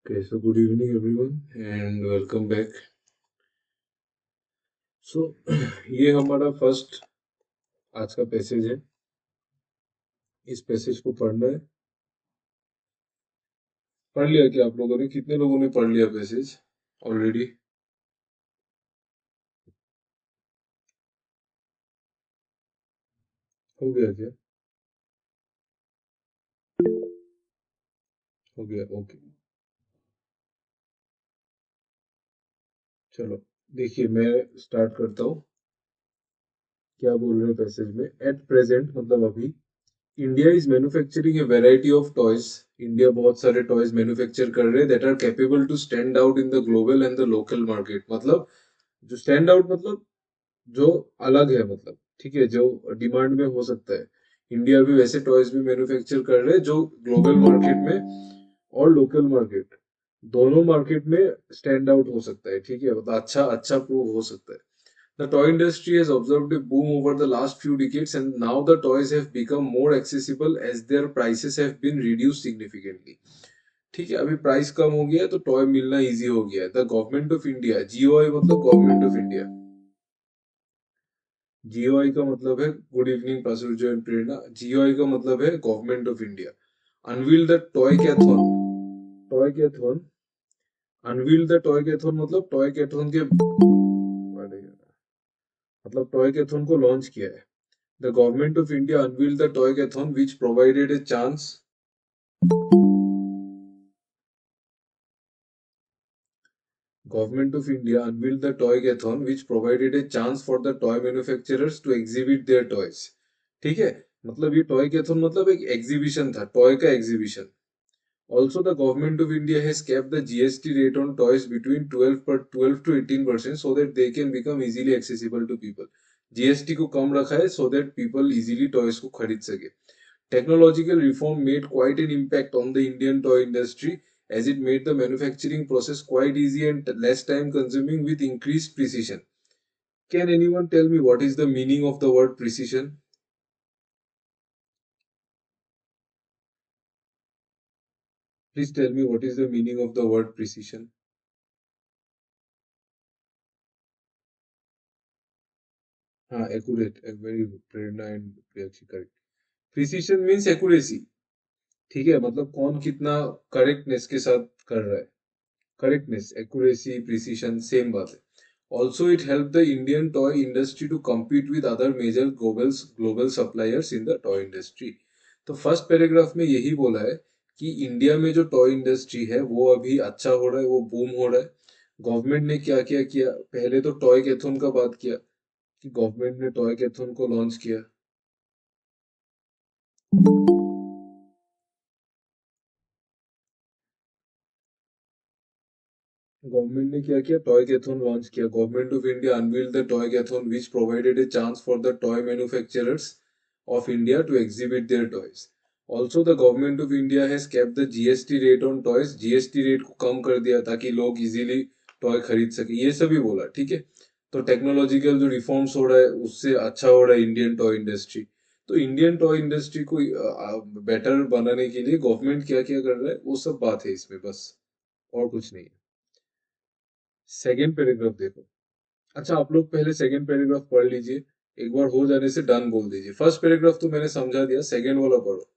Okay, so good evening everyone and welcome back. So ये हमारा first आज का पैसेज है। इस पैसेज को पढ़ना है। पढ़ लिया क्या आप लोगों ने? कितने लोगों ने पढ़ लिया पैसेज ऑलरेडी? हो गया क्या? हो गया, ओके। चलो, देखिए मैं स्टार्ट करता हूँ। क्या बोल रहे हैं पैसेज में? एट प्रेजेंट मतलब अभी India is manufacturing a variety of toys. India बहुत सारे टॉयज मैन्युफैक्चर कर रहे हैं that are capable to stand out in the global and the local market. मतलब जो स्टैंड आउट मतलब जो अलग है, मतलब ठीक है, जो डिमांड में हो सकता है। इंडिया भी वैसे टॉयज भी मैन्युफैक्चर कर रहे हैं जो ग्लोबल मार्केट में और लोकल मार्केट दोनों मार्केट में स्टैंड आउट हो सकता है। ठीक है, मतलब अच्छा अच्छा प्रूव हो सकता है। The toy industry has observed a boom over the last few decades, and now the toys have become more accessible as their prices have been reduced significantly. ठीक है, अभी प्राइस कम हो गया है तो टॉय मिलना इजी हो गया है। The government of India, GOI मतलब गवर्नमेंट ऑफ इंडिया। जीओआई का मतलब है good evening Prasurya and Prerna. GOI का मतलब है government of India. Unveil the Toycathon. Toycathon, unveil the Toycathon मतलब टॉय कैथॉन के, अरे यार, मतलब टॉय कैथॉन को लॉन्च किया है। The government of India unveiled the Toycathon which provided a chance. Government of India unveiled the Toy-Gathon, which provided a chance for the toy manufacturers to exhibit their toys. ठीक है, मतलब ये toy कैथन मतलब एक exhibition था, toy का exhibition. Also, the government of India has kept the GST rate on toys between 12 to 18% so that they can become easily accessible to people. GST को कम रखा है so that people easily toys को खरीद सके। Technological reform made quite an impact on the Indian toy industry as it made the manufacturing process quite easy and less time consuming with increased precision. Can anyone tell me what is the meaning of the word precision? Please tell me what is the meaning of the word precision. हाँ, accurate, very good, Prerna and Priyakshi, correct. Precision means accuracy. ठीक है, मतलब कौन कितना correctness के साथ कर रहा है। करेक्टनेस, एक्यूरेसी, प्रिसीशन सेम बात है। Also it help the Indian toy industry to compete with other major global suppliers in the toy industry. तो फर्स्ट पैराग्राफ में यही बोला है कि इंडिया में जो टॉय इंडस्ट्री है वो अभी अच्छा हो रहा है, वो बूम हो रहा है। गवर्नमेंट ने क्या क्या किया, पहले तो टॉय कैथोन का बात किया कि गवर्नमेंट ने टॉय कैथोन को लॉन्च किया। गवर्नमेंट ने क्या किया, टॉय कैथॉन लॉन्च किया। Government of India unveiled the Toycathon which provided a chance for the toy manufacturers of India to exhibit their toys. Also the government of India has kept the GST rate on toys. GST rate को कम कर दिया ताकि लोग easily toy खरीद सके, ये सभी बोला। ठीक है, तो टेक्नोलॉजिकल जो रिफॉर्म्स हो रहा है उससे अच्छा हो रहा है इंडियन टॉय इंडस्ट्री। तो इंडियन टॉय इंडस्ट्री को बेटर बनाने के लिए गवर्नमेंट क्या क्या कर रहा है वो सब बात है इसमें, बस और कुछ नहीं है। सेकेंड पैराग्राफ देखो। अच्छा, आप लोग पहले सेकेंड पैराग्राफ पढ़ लीजिए। एक बार हो जाने से डन बोल दीजिए। फर्स्ट पैराग्राफ तो मैंने समझा दिया, सेकेंड वाला पढ़ो।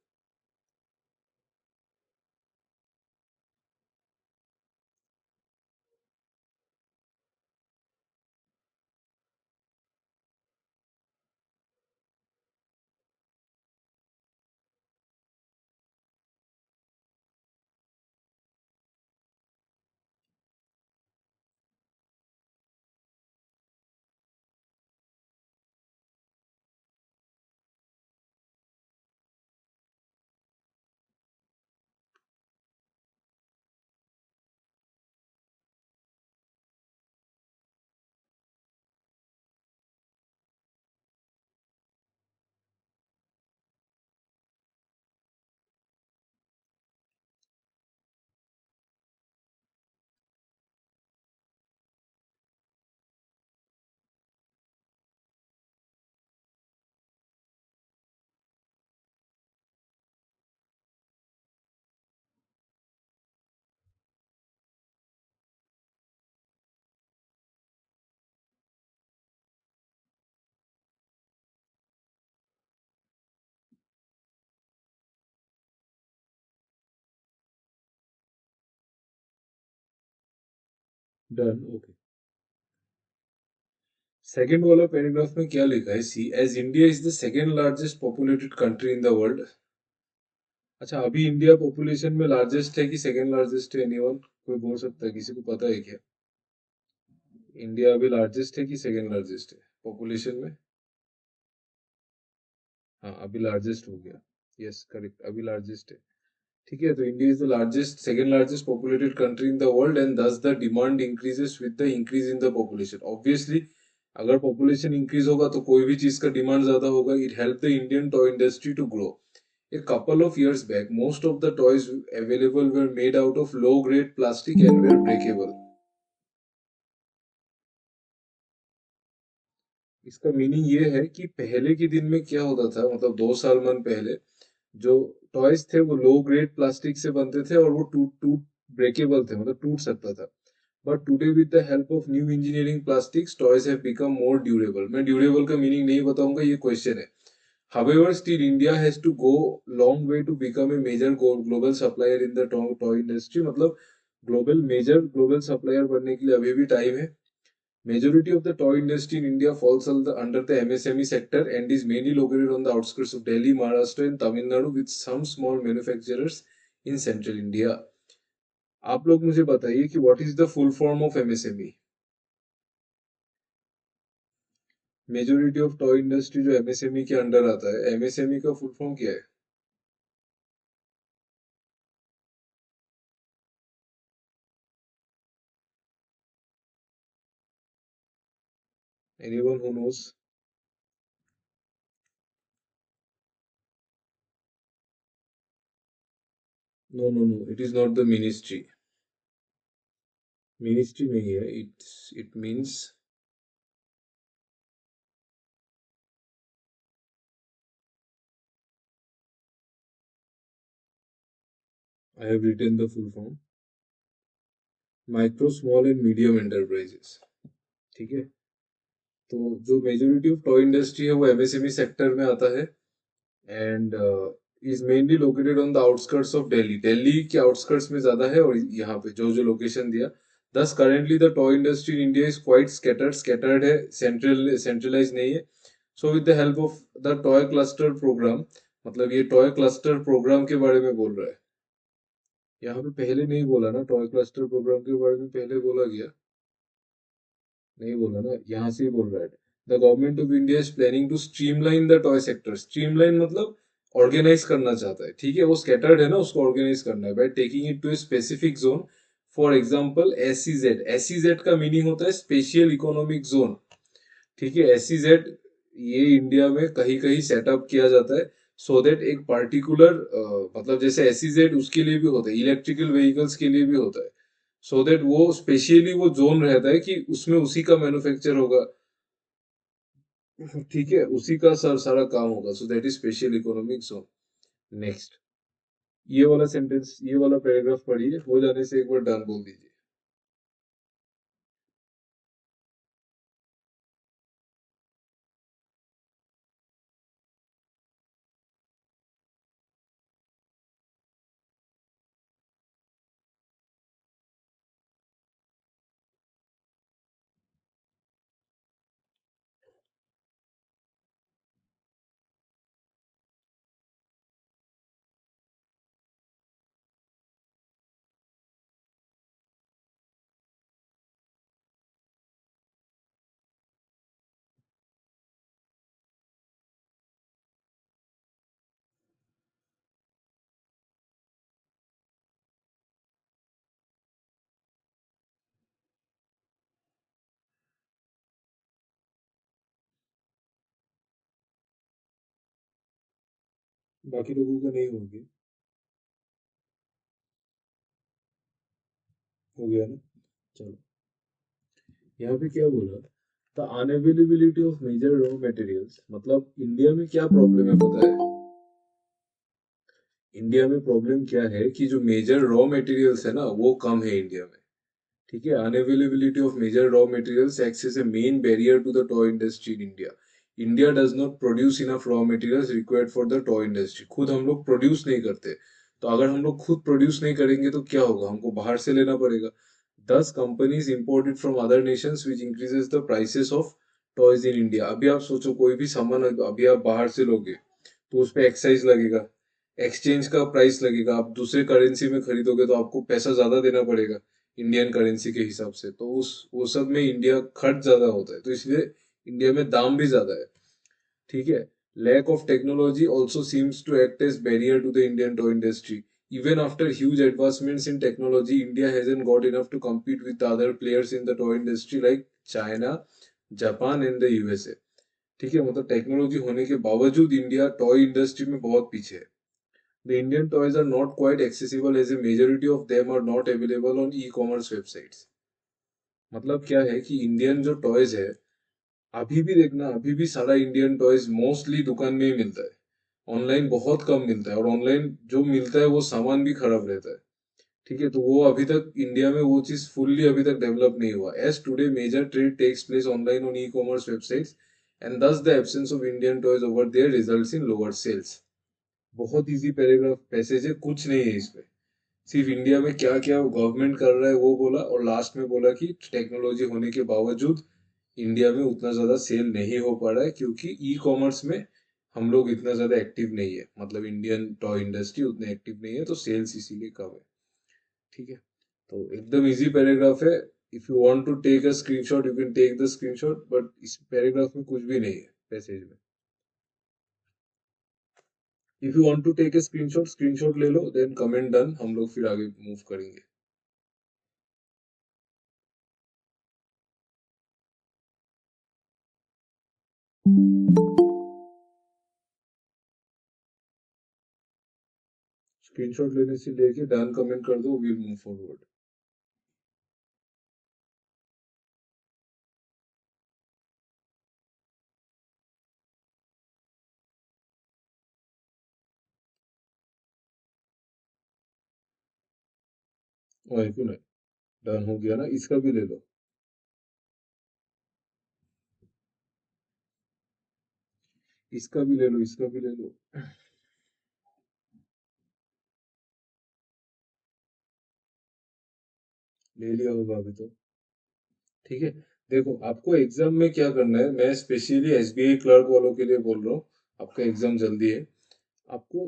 Done, okay. सेकंड वाला पैराग्राफ में क्या लिखा है? C, as India is the second largest populated country in the world. अच्छा, अभी इंडिया पॉपुलेशन में लार्जेस्ट है कि सेकेंड लार्जेस्ट है? एनीवन, कोई बोल सकता है? किसी को पता है क्या? इंडिया अभी लार्जेस्ट है कि सेकेंड लार्जेस्ट है पॉपुलेशन में? हाँ, अभी लार्जेस्ट हो गया। यस, करेक्ट, अभी लार्जेस्ट है। ठीक है, तो India is the largest, second largest populated country in the world, and thus the demand increases with the increase in the population. Obviously, अगर पॉपुलेशन इंक्रीज होगा तो कोई भी चीज का डिमांड ज्यादा होगा। It help the Indian toy industry to grow. A couple of years back, most of the toys available were made out of low-grade plastic and were breakable. इसका मीनिंग ये है कि पहले के दिन में क्या होता था, मतलब 2 साल मन पहले जो टॉयज थे वो लो ग्रेड प्लास्टिक से बनते थे और वो टूट टूट ब्रेकेबल थे, मतलब टूट सकता था। But today with the help of new engineering plastics, toys have become more durable. मैं ड्यूरेबल का मीनिंग नहीं बताऊंगा, ये क्वेश्चन है। However, still India has to go long way to become a major global supplier in the toy industry। मतलब global major global supplier बनने के लिए अभी भी टाइम है। Majority of the toy industry in India falls under the MSME sector and is mainly located on the outskirts of Delhi, Maharashtra and Tamil Nadu, with some small manufacturers in central India। आप लोग मुझे बताइए कि what is the full form of MSME? Majority of toy industry जो MSME के under आता है, MSME का फुल फॉर्म क्या है? Anyone who knows? No, no, no, it is not the ministry। Ministry नहीं है, it means, I have written the full form, micro small and medium enterprises. ठीक है, तो जो मेजोरिटी ऑफ टॉय इंडस्ट्री है वो एमएसएमई सेक्टर में आता है, and is mainly located on the outskirts of Delhi. Delhi के आउटस्कर्ट्स में ज्यादा है, और यहाँ पे जो जो लोकेशन दिया। Thus currently the toy industry in India is quite scattered है, सेंट्रलाइज नहीं है। So with the help of the toy cluster programme, मतलब ये टॉय क्लस्टर प्रोग्राम के बारे में बोल रहा है। यहाँ पे पहले नहीं बोला ना, टॉय क्लस्टर प्रोग्राम के बारे में पहले बोला गया? नहीं बोला ना, यहाँ से ही बोल रहा है। The government of India is planning to streamline the toy sector. Streamline मतलब ऑर्गेनाइज करना चाहता है। ठीक है, वो स्कैटर्ड है ना, उसको ऑर्गेनाइज करना है by taking it to a specific zone. For example SEZ। SEZ का मीनिंग होता है स्पेशल इकोनॉमिक जोन। ठीक है, SEZ ये इंडिया में कहीं कहीं सेटअप किया जाता है, सो दैट एक पार्टिकुलर, मतलब जैसे SEZ उसके लिए भी होता है, इलेक्ट्रिकल व्हीकल्स के लिए भी होता है। सो दैट वो स्पेशली वो जोन रहता है कि उसमें उसी का मैन्युफैक्चर होगा। ठीक है, उसी का सारा काम होगा, so that is special economic zone. Next, ये वाला सेंटेंस, ये वाला पैराग्राफ पढ़िए, हो जाने से एक बार डन बोल दीजिए। बाकी लोगों का नहीं होगी। हो गया ना? चलो, यहाँ पे क्या बोला? The unavailability of major raw materials, मतलब इंडिया में क्या प्रॉब्लम है पता है? इंडिया में प्रॉब्लम क्या है कि जो मेजर रॉ मटेरियल्स है ना वो कम है इंडिया में। ठीक है, unavailability of major raw materials acts as a main barrier to the toy industry in India. India does not produce enough raw materials required for the toy industry. खुद हम लोग प्रोड्यूस नहीं करते, तो अगर हम लोग खुद प्रोड्यूस नहीं करेंगे तो क्या होगा? हमको बाहर से लेना पड़ेगा। 10 companies imported from other Nations which increases the prices of toys in India. अभी आप सोचो कोई भी सामान अभी आप बाहर से लोगे तो उस पे एक्साइज लगेगा, एक्सचेंज का प्राइस लगेगा, आप दूसरे करेंसी में खरीदोगे तो आपको पैसा ज्यादा देना पड़ेगा इंडियन करेंसी के हिसाब से, तो उस वो सब में इंडिया खर्च ज्यादा होता है, तो इसलिए इंडिया में दाम भी ज्यादा है। ठीक है। Lack of technology also seems to act as barrier to the Indian toy industry. Even after huge advancements in technology, India hasn't got enough to compete with the other players in the toy industry like China, Japan and the USA. ठीक है, मतलब technology होने के बावजूद India toy industry में बहुत पीछे है। The Indian toys are not quite accessible as a majority of them are not available on e commerce websites. मतलब क्या है कि इंडियन जो टॉयज है, अभी भी देखना, अभी भी सारा इंडियन टॉयज मोस्टली दुकान में ही मिलता है, ऑनलाइन बहुत कम मिलता है, और ऑनलाइन जो मिलता है वो सामान भी खराब रहता है। ठीक है, तो वो अभी तक इंडिया में वो चीज फुल्ली अभी तक डेवलप नहीं हुआ। As today major trade takes place online on e commerce websites and thus the absence of Indian toys over there results in lower sales. बहुत इजी पैराग्राफ पैसेज है, कुछ नहीं है इसमें। सिर्फ इंडिया में क्या क्या गवर्नमेंट कर रहा है वो बोला, और लास्ट में बोला कि टेक्नोलॉजी होने के बावजूद इंडिया में उतना ज्यादा सेल नहीं हो पा रहा है क्योंकि ई कॉमर्स में हम लोग इतना ज्यादा एक्टिव नहीं है, मतलब इंडियन टॉय इंडस्ट्री उतने एक्टिव नहीं है, तो सेल्स इसीलिए कम है। ठीक है, तो एकदम इजी पैराग्राफ है। If you want to take a screenshot you can take the screenshot, but इस पैराग्राफ में कुछ भी नहीं है पैसेज में। If you want to take a screenshot, screenshot ले लो, देन कमेंट डन, हम लोग फिर आगे मूव करेंगे। स्क्रीनशॉट लेने से लेके डन कमेंट कर दो, विल मूव फॉरवर्ड। और क्यों नहीं, डन हो गया ना, इसका भी ले लो। इसका भी ले लो, इसका भी ले लो। ले लिया होगा अभी तो। ठीक है, देखो आपको एग्जाम में क्या करना है, मैं स्पेशली एसबीआई क्लर्क वालों के लिए बोल रहा हूँ। आपका एग्जाम जल्दी है। आपको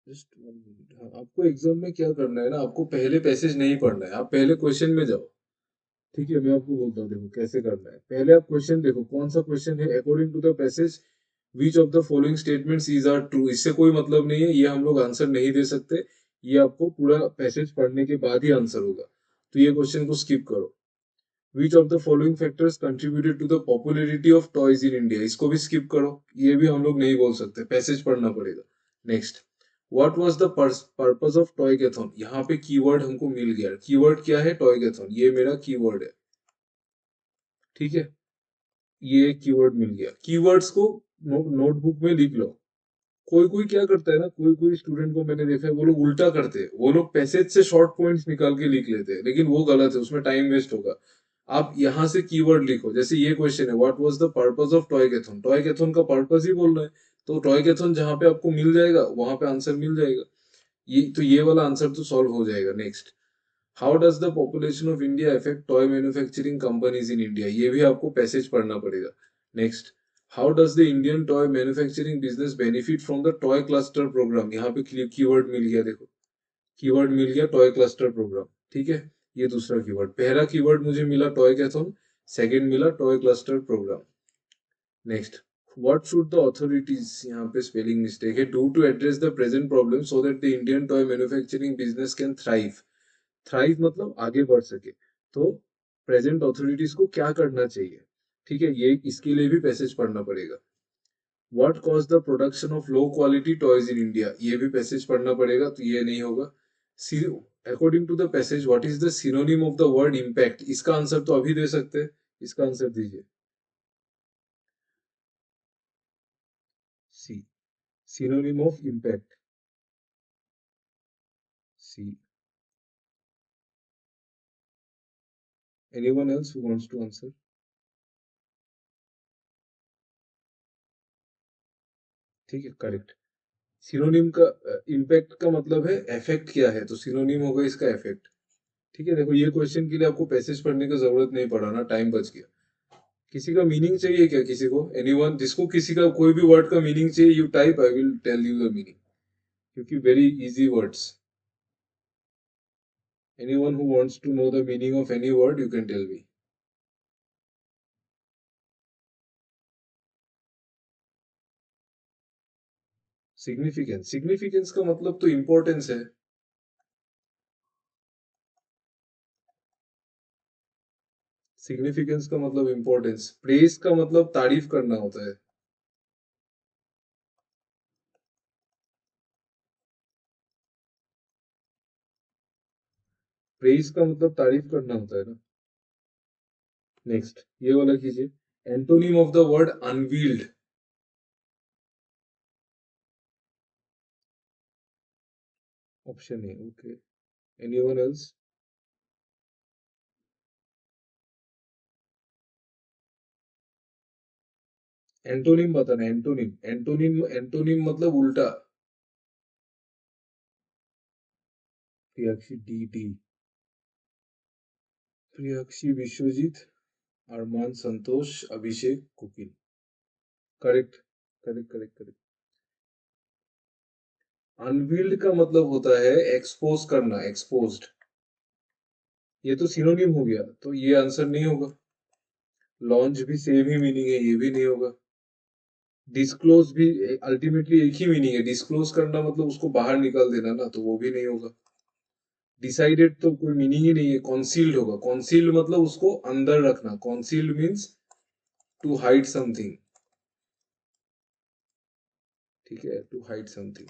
जस्ट 1 मिनट, हाँ, आपको एग्जाम में क्या करना है ना, आपको पहले पैसेज नहीं पढ़ना है, आप पहले क्वेश्चन में जाओ। ठीक है, मैं आपको बोलता हूँ, देखो कैसे करना है। पहले आप क्वेश्चन देखो कौन सा क्वेश्चन है, according to the passage which of the following statements is are true. इससे कोई मतलब नहीं है, ये हम लोग आंसर नहीं दे सकते, ये आपको पूरा पैसेज पढ़ने के बाद ही आंसर होगा, तो ये क्वेश्चन को स्किप करो। Which of the following factors contributed to the popularity of toys in India, इसको भी स्किप करो, ये भी हम लोग नहीं बोल सकते, पैसेज पढ़ना पड़ेगा। Next, what was the purpose of Toycathon, यहाँ पे कीवर्ड हमको मिल गया, कीवर्ड क्या है, टॉय कैथॉन, ये मेरा कीवर्ड है। ठीक है, ये कीवर्ड मिल गया, कीवर्ड्स को नोटबुक में लिख लो। कोई कोई क्या करता है ना, कोई कोई स्टूडेंट को मैंने देखा है, वो लोग उल्टा करते हैं, वो लोग पैसेज से शॉर्ट पॉइंट्स निकाल के लिख लेते हैं, लेकिन वो गलत है, उसमें टाइम वेस्ट होगा। आप यहाँ से कीवर्ड लिखो, जैसे ये क्वेश्चन है, what was the purpose of Toycathon, Toycathon का पर्पस ही बोल रहा है, तो टॉय कैथॉन जहां पे आपको मिल जाएगा वहां पे आंसर मिल जाएगा। ये तो ये वाला आंसर तो सॉल्व हो जाएगा। Next, how does the population of India affect toy manufacturing companies in India, ये भी आपको पैसेज पढ़ना पड़ेगा। Next, how does the Indian toy manufacturing business benefit from the toy cluster programme, यहाँ पे कीवर्ड मिल गया, देखो कीवर्ड मिल गया टॉय क्लस्टर प्रोग्राम। ठीक है, ये दूसरा कीवर्ड, पहला कीवर्ड मुझे मिला टॉय कैथॉन, सेकंड मिला toy cluster programme. Next, what should the authorities, यहाँ पे स्पेलिंग मिस्टेक है, do to address the present problem so that the Indian toy manufacturing business can thrive. Thrive मतलब आगे बढ़ सके, तो प्रेजेंट ऑथोरिटीज को क्या करना चाहिए। ठीक है, ये इसके लिए भी पैसेज पढ़ना पड़ेगा। What cause the production of low quality toys in India, ये भी पैसेज पढ़ना पड़ेगा, तो ये नहीं होगा। According to the passage what is the synonym of the word impact, इसका आंसर तो अभी दे सकते हैं, इसका आंसर दीजिए। C, synonym of impact, C. Anyone else who wants to answer? ठीक है, करेक्ट। सिनोनिम का इम्पैक्ट का मतलब है इफेक्ट क्या है, तो सिनोनिम होगा इसका इफेक्ट। ठीक है, देखो ये क्वेश्चन के लिए आपको पैसेज पढ़ने की जरूरत नहीं पड़ा ना, टाइम बच गया। किसी का मीनिंग चाहिए क्या, किसी को, एनीवन, जिसको किसी का कोई भी वर्ड का मीनिंग चाहिए, you type, I will tell you the meaning, क्योंकि very easy words. Anyone who wants to know the meaning of any word, you can tell me. Significance, significance का मतलब तो इम्पोर्टेंस है। सिग्निफिकेंस का मतलब importance, praise का मतलब तारीफ करना होता है। प्रेज का मतलब तारीफ करना होता है ना। नेक्स्ट ये वाला कीजिए, antonym of the word unveiled. Option A, okay, anyone else? Antonym बताना, एंटोनिम, एंटोनिम, एंटोनिम मतलब उल्टा। Priyakshi, D T, Priyakshi, Vishwajit, Arman, Santosh, Abhishek, Kukil. Correct, correct, correct, correct. Unveiled का मतलब होता है एक्सपोज करना, एक्सपोज्ड। ये तो सिनोनिम हो गया, तो ये आंसर नहीं होगा। लॉन्च भी सेम ही मीनिंग है, ये भी नहीं होगा। डिस्क्लोज भी अल्टीमेटली एक ही मीनिंग है, डिस्क्लोज करना मतलब उसको बाहर निकाल देना ना, तो वो भी नहीं होगा। डिसाइडेड तो कोई मीनिंग ही नहीं है, कॉन्सील्ड होगा, कॉन्सील्ड मतलब उसको अंदर रखना, concealed means to hide something. ठीक है, टू हाइड समथिंग।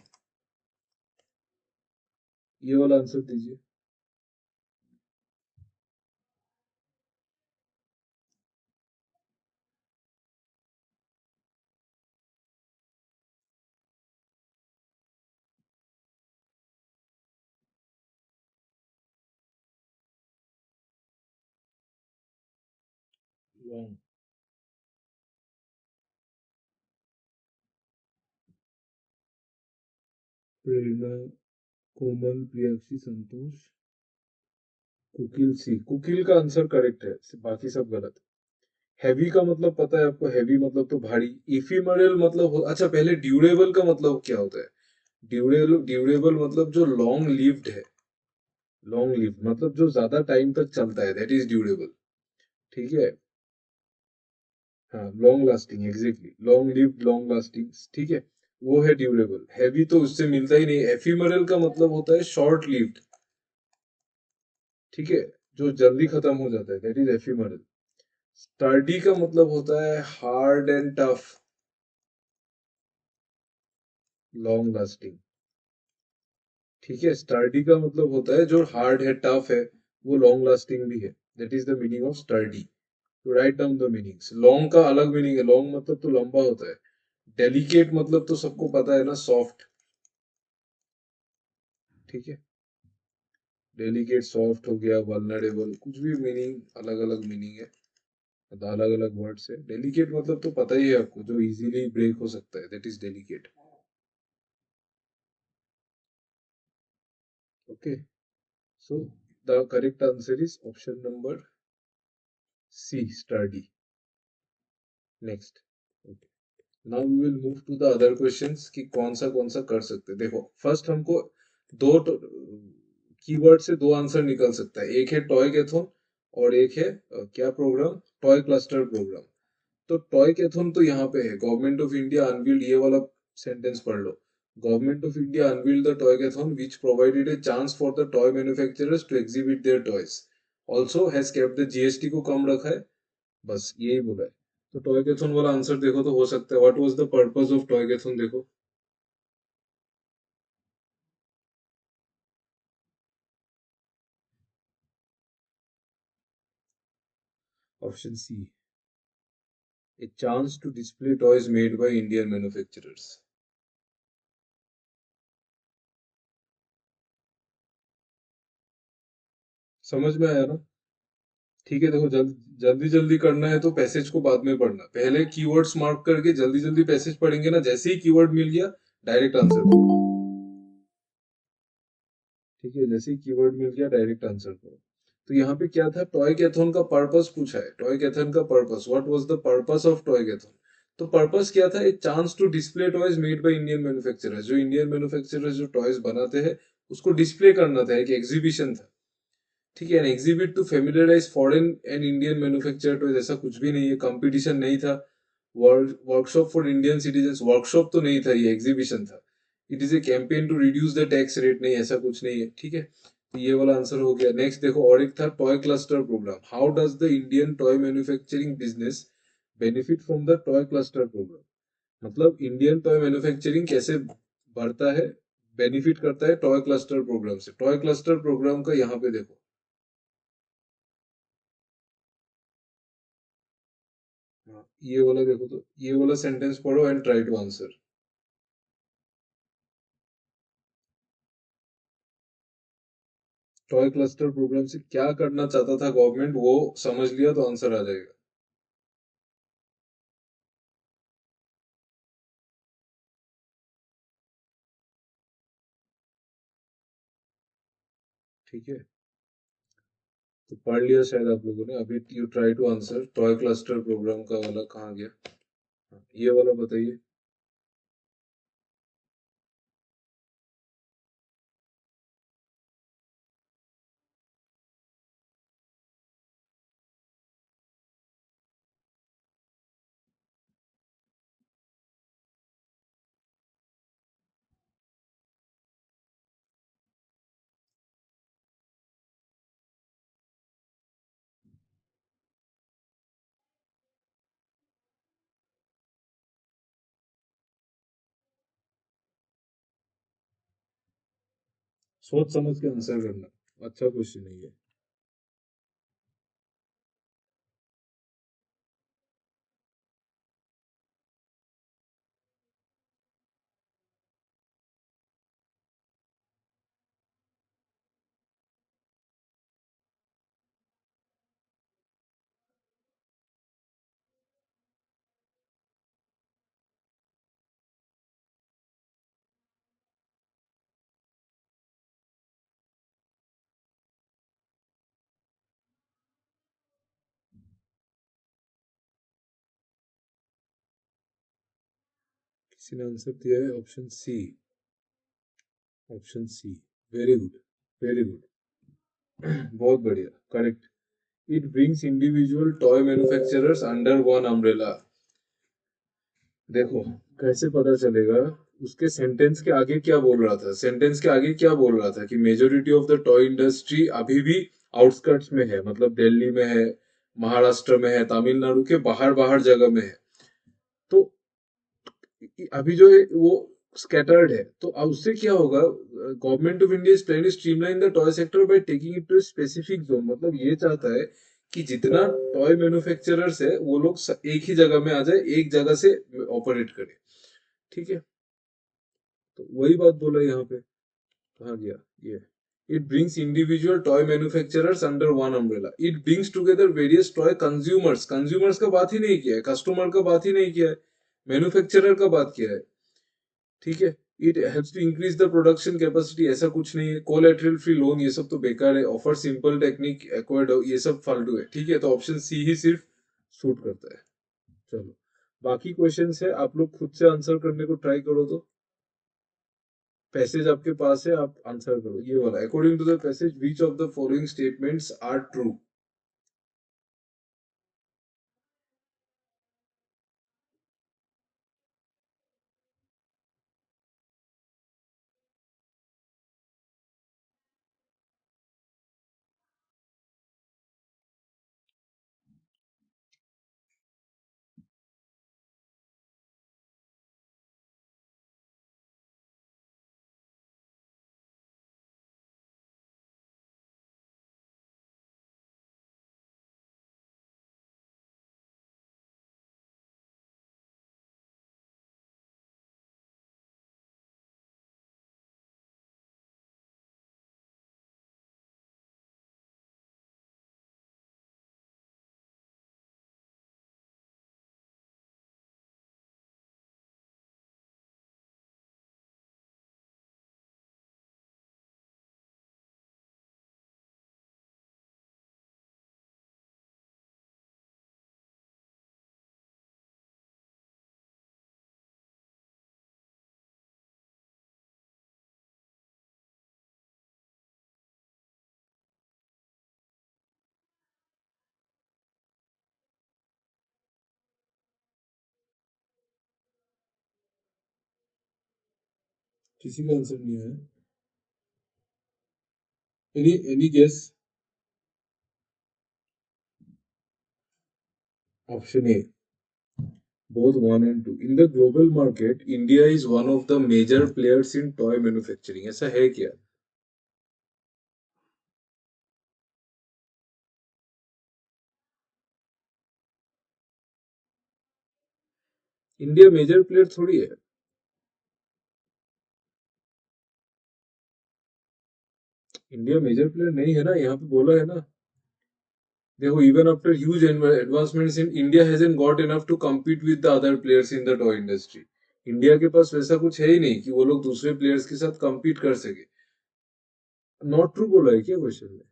ये वाला आंसर दीजिए। लॉन्ग, प्रेरणा, कोमल, प्रियक्षी, संतोष, कुकिल, सी, कुकिल का आंसर करेक्ट है, बाकी सब गलत। हैवी का मतलब पता है आपको, हैवी मतलब तो भारी। इफिमरल मतलब अच्छा, पहले ड्यूरेबल का मतलब क्या होता है? ड्यूरेबल, ड्यूरेबल मतलब जो लॉन्ग लिव्ड है। लॉन्ग लिव्ड मतलब जो ज्यादा टाइम तक चलता है, दैट इज ड्यूरेबल। ठीक है, हाँ, long lasting, exactly, long lived, long lasting, ठीक है, वो है ड्यूरेबल। हैवी तो उससे मिलता ही नहीं। एफिमरल का मतलब होता है शॉर्ट लिव्ड। ठीक है, जो जल्दी खत्म हो जाता है, दैट इज एफिमरल। स्टर्डी का मतलब होता है hard and tough, long lasting. ठीक है, स्टर्डी का मतलब होता है जो हार्ड है, टफ है, वो लॉन्ग लास्टिंग भी है। That is the meaning of sturdy. To write down the meanings, long का अलग मीनिंग है, लॉन्ग मतलब तो लंबा होता है। डेलिकेट मतलब तो सबको पता है ना, सॉफ्ट। ठीक है, डेलिकेट, सॉफ्ट हो गया, वल्नरेबल, कुछ भी मीनिंग, अलग अलग मीनिंग है, अलग अलग वर्ड्स है। डेलिकेट मतलब तो पता ही है आपको, जो इजीली ब्रेक हो सकता है, that is delicate. Okay, so the correct answer is option number C, study. Next, now we will move to the other questions कि कौन सा कर सकते हैं। देखो फर्स्ट हमको दो कीवर्ड से दो आंसर निकल सकता है, एक है टॉय कैथोन और एक है क्या प्रोग्राम, टॉय क्लस्टर प्रोग्राम। तो टॉय कैथोन तो यहाँ पे है, गवर्नमेंट ऑफ इंडिया अनवील्ड, ये वाला सेंटेंस पढ़ लो। Government of India unveiled the Toycathon which provided a chance for the toy manufacturers to exhibit their toys, also has kept the GST को कम रखा है, बस यही बोला है। तो टॉयकेथॉन वाला आंसर देखो तो हो सकता है, what was the purpose of Toycathon, देखो। Option C, a chance to display toys made by Indian manufacturers. समझ में आया ना? ठीक है, देखो जल्दी जल्दी करना है तो पैसेज को बाद में पढ़ना, पहले कीवर्ड्स मार्क करके जल्दी जल्दी पैसेज पढ़ेंगे ना, जैसे ही कीवर्ड मिल गया डायरेक्ट आंसर करो। ठीक है, जैसे ही कीवर्ड मिल गया डायरेक्ट आंसर करो। तो यहाँ पे क्या था, टॉय कैथन का पर्पस पूछा है, टॉय कैथन का purpose, what was the purpose of Toycathon. तो पर्पस क्या था, a chance to display toys made by Indian manufacturers, जो इंडियन मैन्युफैक्चरर्स जो टॉयज बनाते हैं उसको डिस्प्ले करना था, एक एग्जीबिशन था। ठीक है, an exhibit to familiarise foreign and Indian manufactured toys, ऐसा कुछ भी नहीं है, कंपटीशन नहीं था। Workshop for Indian citizen, workshop तो नहीं था, ये एग्जीबिशन था। It is a campaign to reduce the tax rate, नहीं ऐसा कुछ नहीं है। ठीक है, तो ये वाला आंसर हो गया। नेक्स्ट देखो, और एक था toy cluster programme. How does the Indian toy manufacturing business benefit from the toy cluster programme, मतलब इंडियन टॉय मैन्युफैक्चरिंग कैसे बढ़ता है, बेनिफिट करता है टॉय क्लस्टर प्रोग्राम से। टॉय क्लस्टर प्रोग्राम का यहाँ पे देखो, हाँ, ये वाला देखो, तो ये वाला सेंटेंस पढ़ो and try to answer. Toy cluster programme से क्या करना चाहता था गवर्नमेंट, वो समझ लिया तो आंसर आ जाएगा। ठीक है, तो पढ़ लिया शायद आप लोगों ने। अभी you try to answer, toy cluster programme का वाला कहाँ गया। हाँ, ये वाला बताइए। सोच समझ के आंसर करना, अच्छा क्वेश्चन है ये। किसी ने आंसर दिया है option C, option C. Very good, very good, बहुत बढ़िया, correct. It brings individual toy manufacturers under one umbrella. देखो, कैसे पता चलेगा, उसके सेंटेंस के आगे क्या बोल रहा था, सेंटेंस के आगे क्या बोल रहा था कि majority of the toy industry अभी भी आउटस्कर्ट्स में है, मतलब दिल्ली में है, महाराष्ट्र में है, तमिलनाडु के बाहर बाहर जगह में है। तो अभी जो है वो स्कैटर्ड है, तो अब उससे क्या होगा, government of India is planning to streamline the toy sector by taking it to specific zone, मतलब ये चाहता है कि जितना टॉय मैन्युफैक्चरर्स है वो लोग एक ही जगह में आ जाए, एक जगह से ऑपरेट करे। ठीक है, तो वही बात बोला यहाँ पे, कहाँ गया ये। It brings individual toy manufacturers under one umbrella, it brings together various toy consumers, consumers का बात ही नहीं किया है, कस्टमर का बात ही नहीं किया है, मैन्युफैक्चरर का बात किया है। ठीक है, it helps to increase the production capacity, ऐसा कुछ नहीं है। कोलेटरल फ्री लोन, ये सब तो बेकार है। ऑफर सिंपल टेक्निक एक्वायर्ड, ये सब फालतू है। ठीक है, तो ऑप्शन सी ही सिर्फ सूट करता है। चलो, बाकी क्वेश्चंस है, आप लोग खुद से आंसर करने को ट्राई करो। तो पैसेज आपके पास है, आप आंसर करो ये वाला। According to the passage which of the following statements are true. किसी का आंसर नहीं है। Any guess? Option A, both one and two. In the global market, India is one of the major players in toy manufacturing. ऐसा है क्या? India major player थोड़ी है। India major player नहीं है ना, यहाँ पे बोला है ना। देखो, even after huge advancements in India hasn't got enough to compete with the other players in the toy industry. India के पास वैसा कुछ है ही नहीं कि वो लोग दूसरे प्लेयर्स के साथ compete कर सके। नॉट ट्रू बोला है क्या क्वेश्चन में?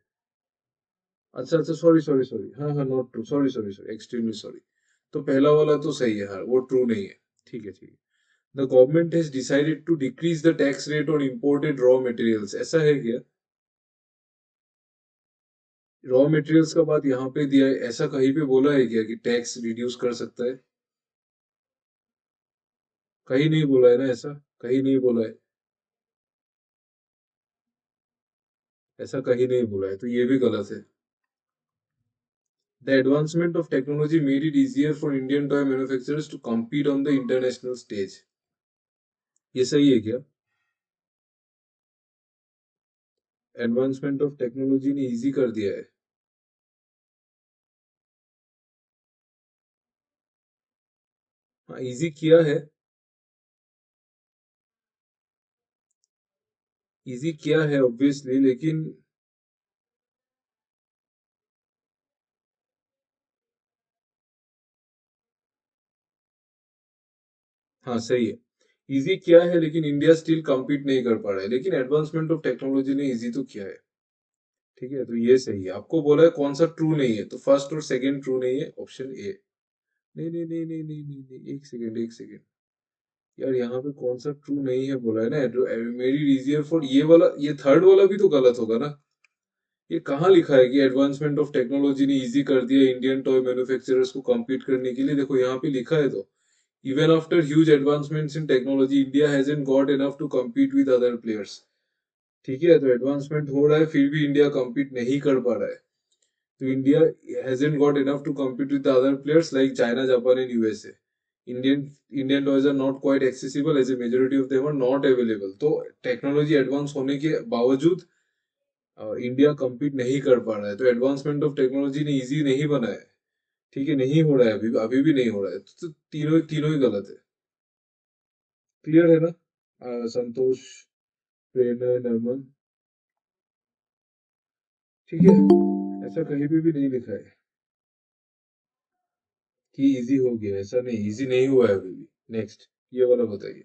अच्छा अच्छा, सॉरी सॉरी सॉरी, हाँ हाँ, not true, sorry sorry sorry, extremely sorry. तो पहला वाला तो सही है, हाँ वो ट्रू नहीं है। ठीक है ठीक है। The government has decided to decrease the tax rate on imported raw materials, ऐसा है क्या? रॉ मटेरियल्स का बात यहाँ पे दिया है, ऐसा कहीं पे बोला है क्या कि टैक्स रिड्यूस कर सकता है? कहीं नहीं बोला है ना ऐसा। कहीं नहीं बोला है। ऐसा कहीं नहीं बोला है, तो ये भी गलत है। The advancement of technology made it easier for Indian toy manufacturers to compete on the international stage. ये सही है क्या? एडवांसमेंट ऑफ टेक्नोलॉजी ने इजी कर दिया है। हाँ, इजी किया है। इजी किया है ऑब्वियसली, लेकिन हाँ सही है। इजी किया है, लेकिन इंडिया स्टिल compete नहीं कर पा रहा है, लेकिन एडवांसमेंट ऑफ टेक्नोलॉजी ने इजी तो किया है। ठीक है, तो ये सही है। आपको बोला है कौन सा ट्रू नहीं है, तो फर्स्ट और सेकंड ट्रू नहीं है, ऑप्शन ए। नहीं नहीं नहीं नहीं नहीं नहीं नहीं, एक सेकंड एक सेकंड। यार यहाँ पे कौन सा ट्रू नहीं है बोला है ना, मेरी इजियर फॉर ये वाला, ये थर्ड वाला भी तो गलत होगा ना। ये कहाँ लिखा है कि एडवांसमेंट ऑफ टेक्नोलॉजी ने इजी कर दिया इंडियन टॉय मैन्युफैक्चरर्स को compete करने के लिए? देखो यहाँ पे लिखा है तो, even after huge advancements in technology, India hasn't got enough to compete with other players. ठीक है, तो एडवांसमेंट हो रहा है फिर भी इंडिया compete नहीं कर पा रहा है। तो India hasn't got enough to compete with the other players like China, Japan and USA. Indian Indian toys are not quite accessible as a majority of them are not available. तो technology advance होने के बावजूद India compete नहीं कर पा रहा है, तो एडवांसमेंट ऑफ टेक्नोलॉजी ने इजी नहीं बनाया है। ठीक है, नहीं हो रहा है, अभी अभी भी नहीं हो रहा है, तो तीनों तीनों ही गलत है। क्लियर है ना? संतोष, प्रेरणा, नमन। ठीक है, ऐसा कहीं पे भी नहीं लिखा है कि इजी हो गया, ऐसा नहीं, इजी नहीं हुआ है अभी भी। नेक्स्ट, ये वाला बताइए।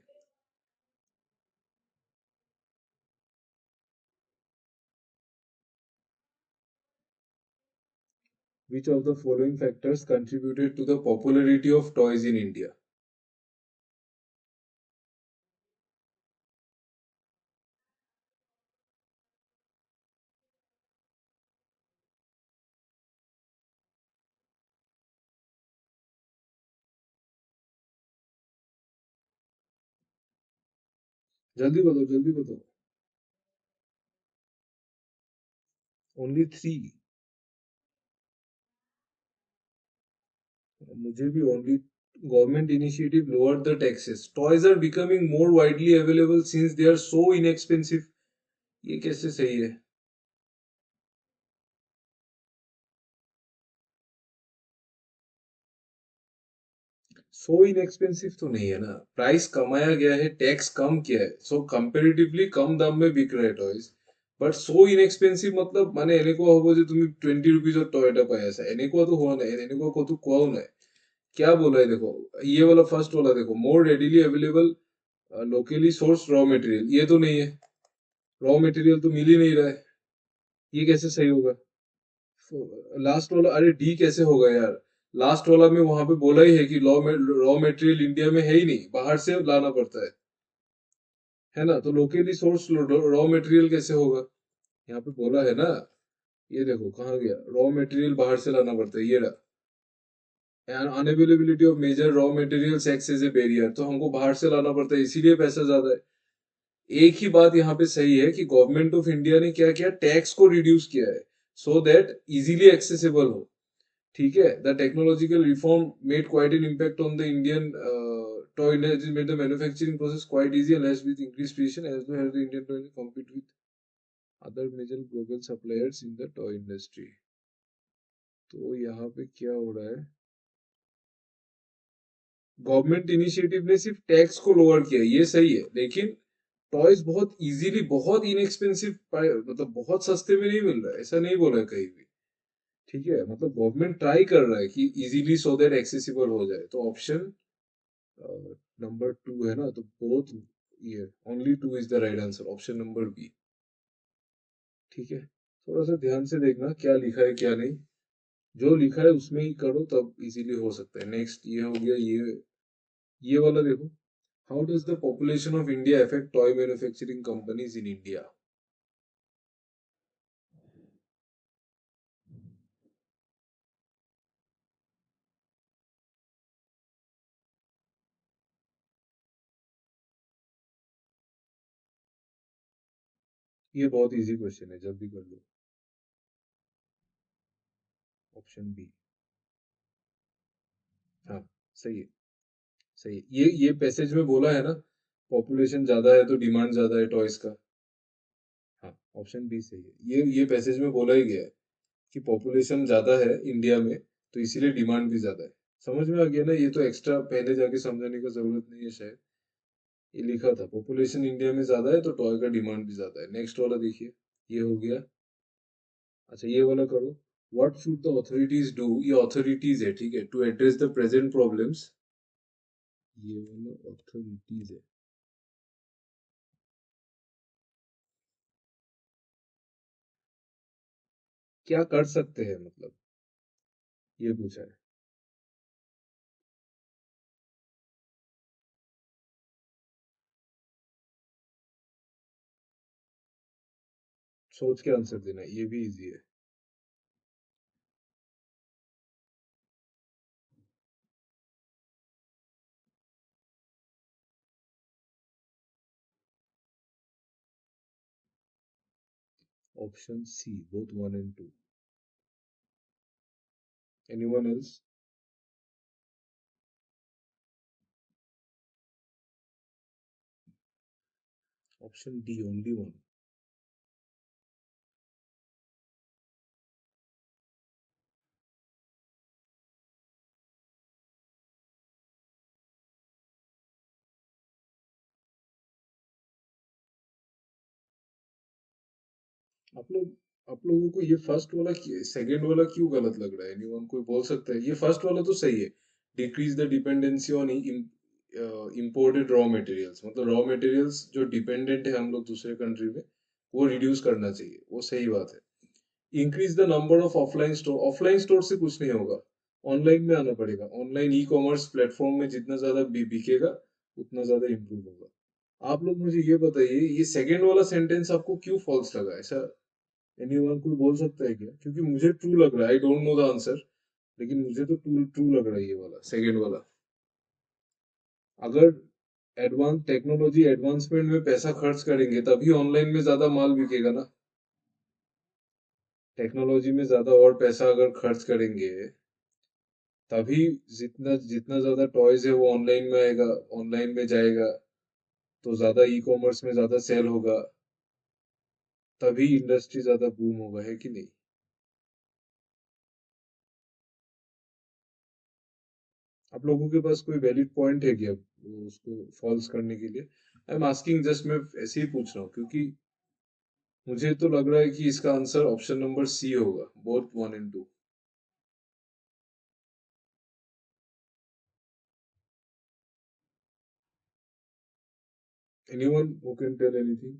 Which of the following factors contributed to the popularity of toys in India? जल्दी बताओ जल्दी बताओ। Only three? मुझे भी only. Government initiative lower the taxes, toys are becoming more widely available since they are so inexpensive. ये कैसे सही है? सो इनएक्सपेंसिव तो नहीं है ना। प्राइस कमाया गया है, टैक्स कम किया है, सो कंपेरेटिवली कम दाम में बिक रहे टॉयज। बट सो इनएक्सपेंसिव मतलब माने এনেকুৱা হ'ব যে তুমি 20 रुपीज টয় এটা পাই আছা, এনেকুৱা তো হোৱা নাই, এনেকুৱা কতো কোৱাও নাই। क्या बोला है देखो, ये वाला फर्स्ट वाला देखो, more readily available locally source raw material, ये तो नहीं है। रॉ मटेरियल तो मिल ही नहीं रहा है, ये कैसे सही होगा? लास्ट वाला, अरे डी कैसे होगा यार? लास्ट वाला में वहां पे बोला ही है कि रॉ मटेरियल इंडिया में है ही नहीं, बाहर से लाना पड़ता है ना? तो लोकली सोर्स रॉ मटेरियल कैसे होगा? यहाँ पे बोला है ना। ये देखो कहाँ गया, रॉ मटेरियल बाहर से लाना पड़ता है, ये रहा। Unavailability of major raw materials acts as a barrier, तो हमको बाहर से लाना पड़ता है, इसीलिए पैसा ज्यादा है। एक ही बात यहाँ पे सही है कि गवर्नमेंट ऑफ इंडिया ने क्या किया, टैक्स को रिड्यूस किया है सो दैट इजीली एक्सेसिबल हो। ठीक है, the technological reform made quite an impact on the Indian toy industry, made the manufacturing process quite easy and has with increased precision as well as the Indian toy compete with other major global suppliers in the toy industry। तो यहाँ पे क्या हो रहा है, government initiative ने सिर्फ tax को लोअर किया, ये सही है, लेकिन टॉयज बहुत इजीली, बहुत इनएक्सपेंसिव, मतलब बहुत सस्ते में नहीं मिल रहा है, ऐसा नहीं बोला है कहीं भी। ठीक है, मतलब गवर्नमेंट ट्राई कर रहा है कि इजीली सो दैट एक्सेसिबल हो जाए। तो ऑप्शन नंबर टू है ना, तो बोथ, ये only two is the right answer, option number B. ठीक है, थोड़ा सा ध्यान से देखना क्या लिखा है क्या नहीं, जो लिखा है उसमें ही करो तब इजीली हो सकता है। नेक्स्ट ये हो गया, ये वाला देखो, how does the population of India affect toy manufacturing companies in India. ये बहुत इजी क्वेश्चन है, जल्दी कर लो। Option B. हाँ, सही है, सही है। ये पैसेज में बोला है ना, पॉपुलेशन ज्यादा है तो डिमांड ज्यादा है टॉयज का। हाँ, ऑप्शन बी सही है, ये पैसेज में बोला ही गया है कि पॉपुलेशन ज्यादा है इंडिया में, तो इसीलिए डिमांड भी ज्यादा है। समझ में आ गया ना, ये तो एक्स्ट्रा पहले जाके समझाने का जरूरत नहीं है शायद। ये लिखा था पॉपुलेशन इंडिया में ज्यादा है तो टॉय का डिमांड भी ज्यादा है। नेक्स्ट वाला देखिए, ये हो गया। अच्छा, ये वाला करो, what should the authorities do, ये ऑथोरिटीज है ठीक है, to address the present problems. ये वाला ऑथोरिटीज है, क्या कर सकते हैं मतलब, ये पूछा है। सोच के आंसर देना, ये भी इजी है। Option C, both one and two. Anyone else? Option D, only one. आप लोगों को ये फर्स्ट वाला, सेकंड वाला क्यों गलत लग रहा है? एनीवन कोई बोल सकता है? ये फर्स्ट वाला तो सही है, decrease the dependency on imported raw materials, मतलब रॉ मटेरियल्स जो डिपेंडेंट है हम लोग दूसरे कंट्री में, वो रिड्यूस करना चाहिए, वो सही बात है। Increase the number of offline store, offline store से कुछ नहीं होगा, ऑनलाइन में आना पड़ेगा। ऑनलाइन ई कॉमर्स प्लेटफॉर्म में जितना ज्यादा बिकेगा उतना ज्यादा इम्प्रूव होगा। आप लोग मुझे ये बताइए, ये सेकंड वाला सेंटेंस आपको क्यों फॉल्स लगा ऐसा? एनीवन कोई बोल सकता है क्या? क्योंकि मुझे ट्रू लग रहा है, I don't know the answer, लेकिन मुझे तो ट्रू ट्रू लग रहा है ये वाला, सेकंड वाला। अगर एडवांस टेक्नोलॉजी एडवांसमेंट में पैसा खर्च करेंगे तभी ऑनलाइन में ज्यादा माल बिकेगा ना। टेक्नोलॉजी में ज्यादा और पैसा अगर खर्च करेंगे तभी, जितना जितना ज्यादा टॉयज है वो ऑनलाइन में आएगा, ऑनलाइन में जाएगा, तो ज्यादा ई कॉमर्स में ज्यादा सेल होगा, तभी इंडस्ट्री ज्यादा बूम होगा, है कि नहीं? आप लोगों के पास कोई वैलिड पॉइंट है क्या वो उसको फॉल्स करने के लिए? आई एम आस्किंग जस्ट, मैं ऐसे ही पूछ रहा हूँ क्योंकि मुझे तो लग रहा है कि इसका आंसर ऑप्शन नंबर सी होगा, both one and two. Anyone who can tell anything?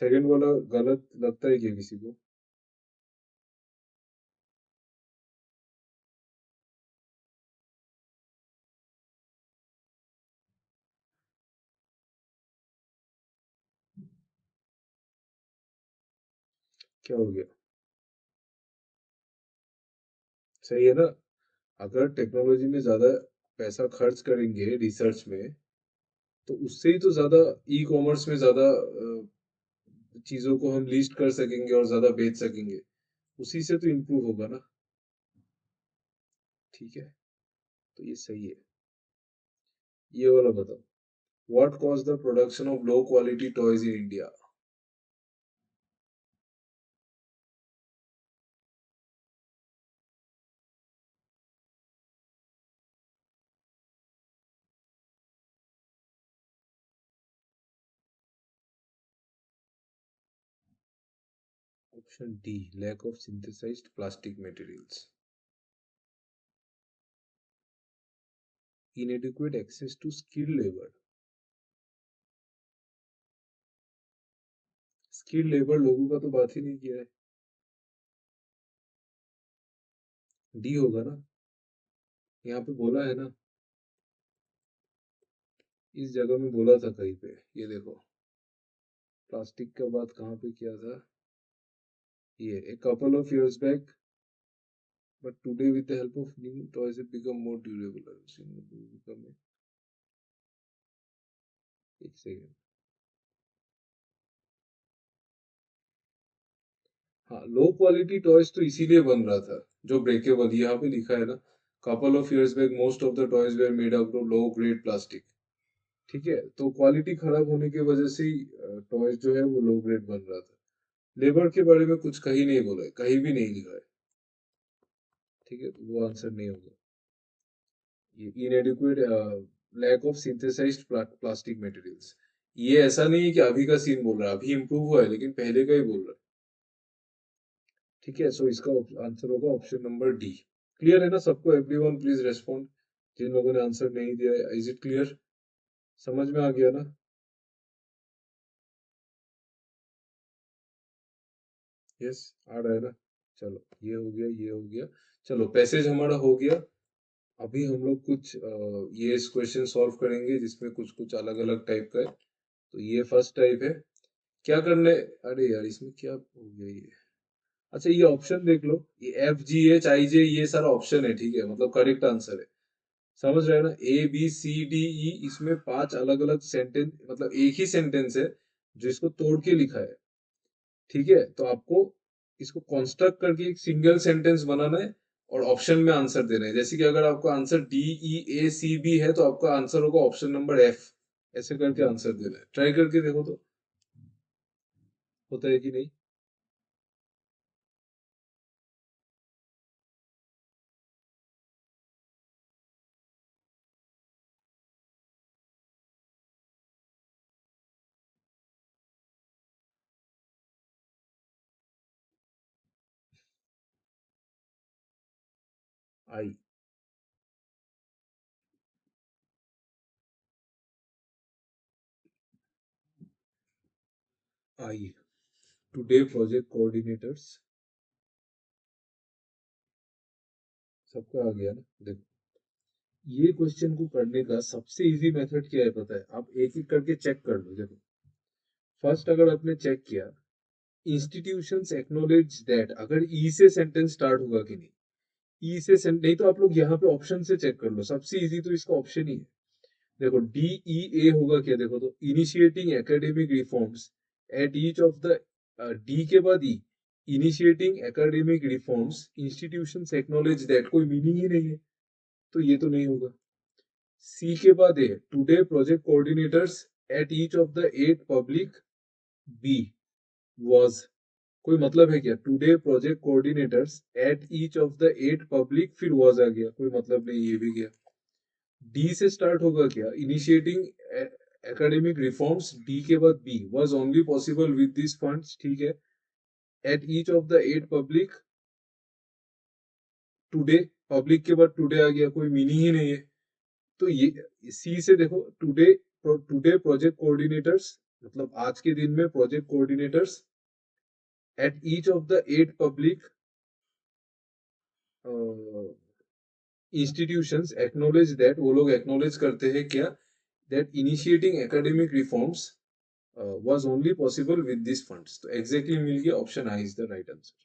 Second वाला गलत लगता है क्या किसी को? क्या हो गया? सही है ना? अगर टेक्नोलॉजी में ज्यादा पैसा खर्च करेंगे रिसर्च में तो उससे ही तो ज्यादा ई कॉमर्स में ज्यादा चीजों को हम लिस्ट कर सकेंगे और ज्यादा बेच सकेंगे, उसी से तो इम्प्रूव होगा ना। ठीक है, तो ये सही है। ये वाला बताओ, what cause the production of low quality toys in India? Option D, lack of synthesized plastic materials. inadequate access to skilled labor। Skilled labour लोगों का तो बात ही नहीं किया है। डी होगा ना, यहाँ पे बोला है ना, इस जगह में बोला था कहीं पे, ये देखो, प्लास्टिक का बात कहाँ पे किया था, ये a couple of years back, but today with the help of new toys it become more durable। एक सेकेंड, हाँ, लो क्वालिटी टॉयज तो इसीलिए बन रहा था जो ब्रेकेबल, यहाँ पे लिखा है ना, couple of years back most of the toys were made out of low grade plastic. ठीक है, तो क्वालिटी खराब होने की वजह से ही टॉयज जो है वो लो ग्रेड बन रहा था। लेबर के बारे में कुछ कहीं नहीं बोला है, कहीं भी नहीं लिखा है। ठीक है, तो वो आंसर नहीं होगा। ये inadequate, lack of synthesized plastic materials, ये ऐसा नहीं है कि अभी का सीन बोल रहा है, अभी इम्प्रूव हुआ है लेकिन पहले का ही बोल रहा है। ठीक है, सो इसका आंसर होगा ऑप्शन नंबर डी। क्लियर है ना सबको? एवरीवन प्लीज रेस्पॉन्ड, जिन लोगों ने आंसर नहीं दिया है, इज इट क्लियर? समझ में आ गया ना? यस, आ रहा है ना? चलो, ये हो गया, ये हो गया। चलो, पैसेज हमारा हो गया। अभी हम लोग कुछ ये क्वेश्चन सॉल्व करेंगे जिसमें कुछ कुछ अलग अलग टाइप का है। तो ये फर्स्ट टाइप है, क्या करने, अरे यार इसमें क्या हो गया ये, अच्छा ये ऑप्शन देख लो, ये एफ जी एच आई जे ये सारा ऑप्शन है, ठीक है, मतलब करेक्ट आंसर है। समझ रहे हैं ना? A B C D E, इसमें पांच अलग अलग सेंटेंस, मतलब एक ही सेंटेंस है जो इसको तोड़ के लिखा है। ठीक है, तो आपको इसको कंस्ट्रक्ट करके एक सिंगल सेंटेंस बनाना है और ऑप्शन में आंसर देना है। जैसे कि अगर आपका आंसर डी ई ए सी बी है तो आपका आंसर होगा ऑप्शन नंबर एफ। ऐसे करके आंसर देना है, ट्राई करके देखो तो होता है कि नहीं। आई, आई, टुडे प्रोजेक्ट कोऑर्डिनेटर्स, सबका आ गया ना? देखो, ये क्वेश्चन को करने का सबसे इजी मेथड क्या है पता है? आप एक एक करके चेक कर लो। देखो, फर्स्ट अगर आपने चेक किया, इंस्टीट्यूशंस एक्नॉलेज दैट, अगर ई से सेंटेंस स्टार्ट होगा कि नहीं, ई से नहीं तो आप लोग यहाँ पे ऑप्शन से चेक कर लो, सबसे इजी तो इसका ऑप्शन ही है। देखो, डी ई ए होगा क्या? देखो तो, initiating academic reforms at each of the, D के बाद E, initiating academic reforms institutions acknowledge that, कोई मीनिंग ही नहीं है, तो ये तो नहीं होगा। सी के बाद है today project coordinators at each of the eight public, B was, कोई मतलब है क्या? Today project coordinators at each of the eight public, फिर वाज आ गया, कोई मतलब नहीं, ये भी गया। डी से स्टार्ट होगा क्या? इनिशिएटिंग एकेडमिक रिफॉर्म्स, डी के बाद B was only possible with this funds, ठीक है। At each of the eight public, today, public के बाद टुडे आ गया, कोई मीनिंग ही नहीं है। तो ये सी से देखो, टुडे, टुडे प्रोजेक्ट कोऑर्डिनेटर्स, मतलब आज के दिन में project coordinators at each of the eight public institutions acknowledge that, वो लोग एक्नॉलेज करते हैं क्या? That initiating academic reforms was only possible with this funds. तो एग्जैक्टली मिल गया, option I is the right answer.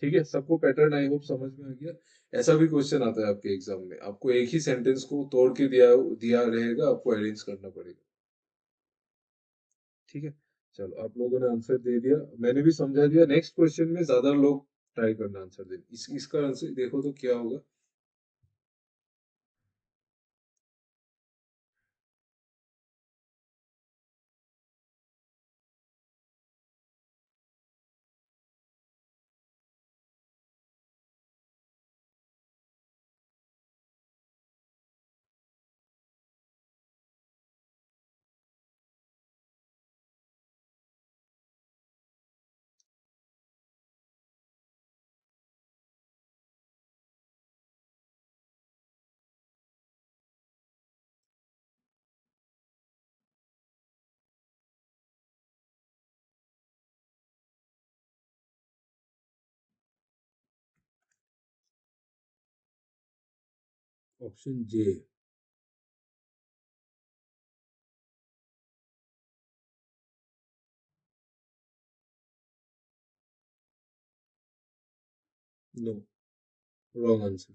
ठीक है, सबको पैटर्न आई होप समझ में आ गया। ऐसा भी क्वेश्चन आता है आपके एग्जाम में, आपको एक ही सेंटेंस को तोड़ के दिया दिया रहेगा, आपको अरेंज करना पड़ेगा। ठीक है, चलो आप लोगों ने आंसर दे दिया, मैंने भी समझा दिया। नेक्स्ट क्वेश्चन में ज्यादा लोग ट्राई करना आंसर देने, इसका आंसर देखो तो क्या होगा। Option J. No, wrong answer.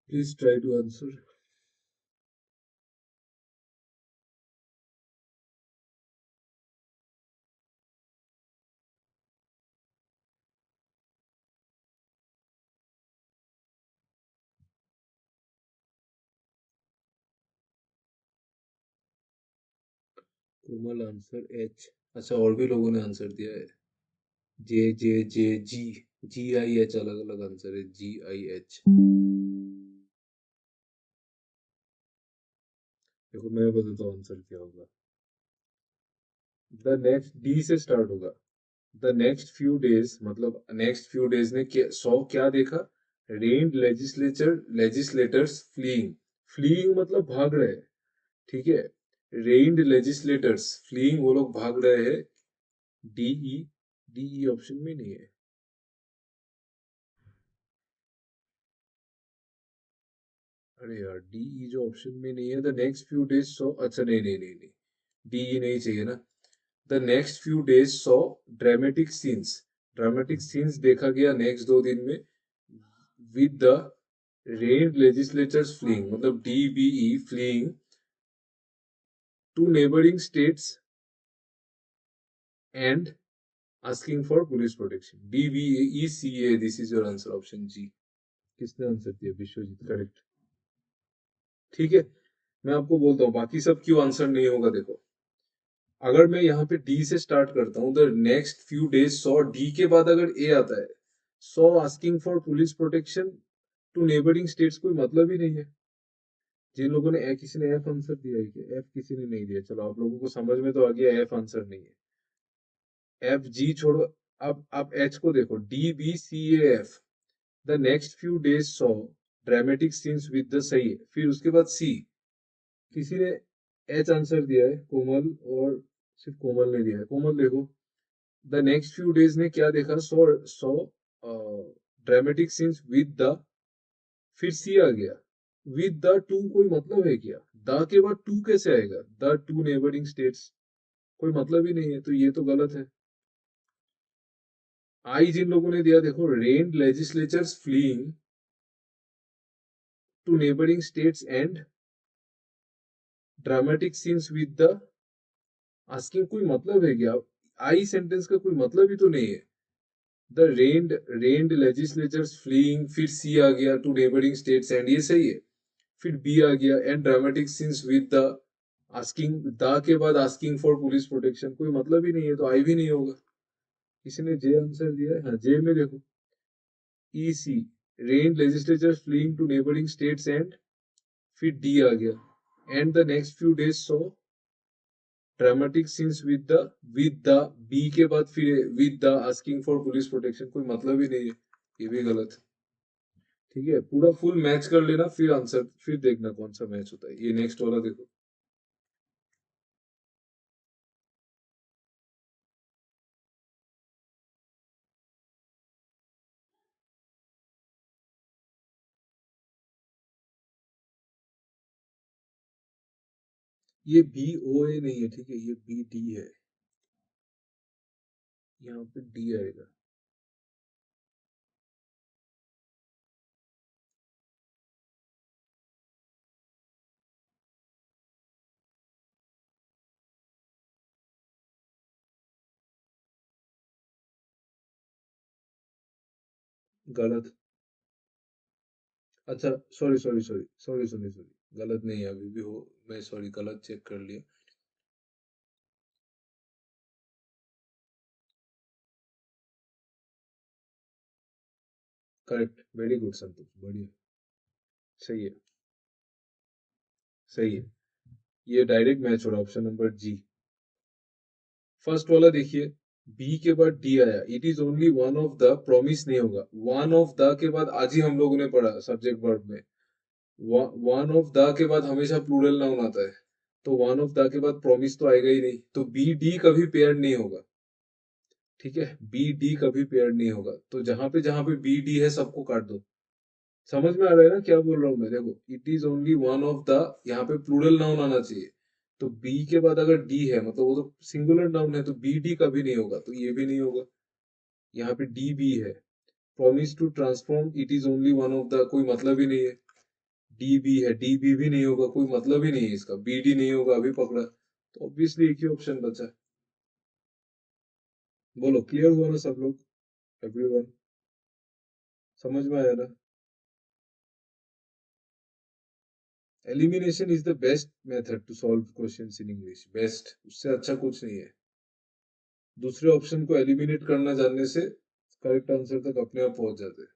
Please try to answer. Komal answer H. अच्छा, और भी लोगों ने आंसर दिया है। जे जे जे जी, जी आई एच अलग अलग आंसर है, जी आई एच। देखो मैं बताता हूँ आंसर क्या होगा। द नेक्स्ट डी से स्टार्ट होगा। द नेक्स्ट फ्यू डेज, मतलब नेक्स्ट फ्यू डेज ने सौ क्या देखा। रेन्ड लेजिस्लेटर्स फ्लीइंग। फ्लीइंग मतलब भाग रहे, ठीक है। रेन्ड लेजिस्लेटर्स फ्लीइंग, वो लोग भाग रहे हैं। डीई, डीई ऑप्शन में नहीं है। अरे यार, डीई जो ऑप्शन में नहीं है, the next few days saw, अच्छा नहीं नहीं नहीं नहीं, डीई नहीं चाहिए ना। The next few days saw dramatic scenes. Dramatic scenes देखा गया नेक्स्ट 2 दिन में with the rained legislators fleeing, मतलब DBE fleeing to neighbouring states and asking for police protection. DBE C A, this is your answer, option G. किसने answer दिया? Vishwajit, correct. ठीक है, मैं आपको बोलता हूँ बाकी सब क्यों आंसर नहीं होगा। देखो, अगर मैं यहाँ पे डी से स्टार्ट करता हूँ, the next few days saw, D के बाद अगर ए आता है, saw asking for police protection to neighbouring states, कोई मतलब ही नहीं है। जिन लोगों ने किसी ने एफ आंसर दिया है क्या? एफ किसी ने नहीं दिया, चलो आप लोगों को समझ में तो आ गया एफ आंसर नहीं है। एफ जी छोड़ो, अब आप एच को देखो, D B C A F. The next few days saw dramatic scenes with the, सही है। फिर उसके बाद सी, किसी ने एच आंसर दिया है, कोमल, और सिर्फ कोमल ने दिया है। कोमल देखो, द नेक्स्ट फ्यू डेज ने क्या देखा, सो सो ड्रामेटिक सीन्स विद द, फिर सी आ गया। विद द टू कोई मतलब है क्या? द के बाद टू कैसे आएगा? द टू नेबरिंग स्टेट्स, कोई मतलब ही नहीं है, तो ये तो गलत है। आई जिन लोगों ने दिया, देखो, rain legislators fleeing to neighbouring states and dramatic scenes with the asking, कोई मतलब है क्या? आई सेंटेंस का कोई मतलब ही तो नहीं है। द रेन्ड लेजिस्लेचर्स फ्लीइंग, फिर सी आ गया, टू नेबरिंग स्टेट्स एंड, ये सही है। फिर बी आ गया, and dramatic scenes with the asking, the के बाद आस्किंग फॉर पुलिस प्रोटेक्शन, कोई मतलब ही नहीं है, तो आई भी नहीं होगा। किसी ने जे आंसर दिया है, हाँ जे में देखो, E C, rain legislator fleeing to neighbouring states and, फिर डी आ गया, and the next few days saw dramatic scenes with the, B के बाद फिर with the asking for police protection, कोई मतलब ही नहीं है, ये भी गलत। ठीक है, पूरा फुल मैच कर लेना, फिर आंसर, फिर देखना कौन सा मैच होता है। ये नेक्स्ट वाला देखो। ये बी ओ ए नहीं है, ठीक है, ये बी डी है, यहाँ पे डी आएगा। गलत। अच्छा, sorry sorry sorry sorry sorry sorry, गलत नहीं है अभी भी हो, मैं सॉरी गलत चेक कर लिया। करेक्ट, वेरी गुड संतोष, बढ़िया। सही है, सही है। ये डायरेक्ट मैच हो रहा, ऑप्शन नंबर जी। फर्स्ट वाला देखिए, बी के बाद डी आया, it is only one of the, promise नहीं होगा। वन ऑफ द के बाद आज ही हम लोगों ने पढ़ा सब्जेक्ट वर्ब में, वन ऑफ द के बाद हमेशा प्लूरल नाउन आता है, तो वन ऑफ द के बाद प्रॉमिस तो आएगा ही नहीं, तो बी डी कभी पेयर नहीं होगा। ठीक है, बी डी कभी पेयर नहीं होगा, तो जहां पे बी डी है सबको काट दो। समझ में आ रहा है ना क्या बोल रहा हूँ मैं? देखो, it is only one of the, यहाँ पे प्लूरल नाउन आना चाहिए, तो बी के बाद अगर डी है मतलब वो तो सिंगुलर नाउन है, तो बी डी कभी नहीं होगा, तो ये भी नहीं होगा। यहाँ पे डी बी है, promise to transform, it is only one of the, कोई मतलब ही नहीं है। डी बी है, डी बी भी नहीं होगा, कोई मतलब ही नहीं है इसका, बी डी नहीं होगा, अभी पकड़ा, तो ऑब्वियसली एक ही ऑप्शन बचा। बोलो, क्लियर हुआ ना सब लोग? एवरीवन, समझ में आया ना? Elimination is the best method to solve questions in English, best, उससे अच्छा कुछ नहीं है। दूसरे ऑप्शन को एलिमिनेट करना जानने से करेक्ट आंसर तक अपने आप पहुंच जाते हैं।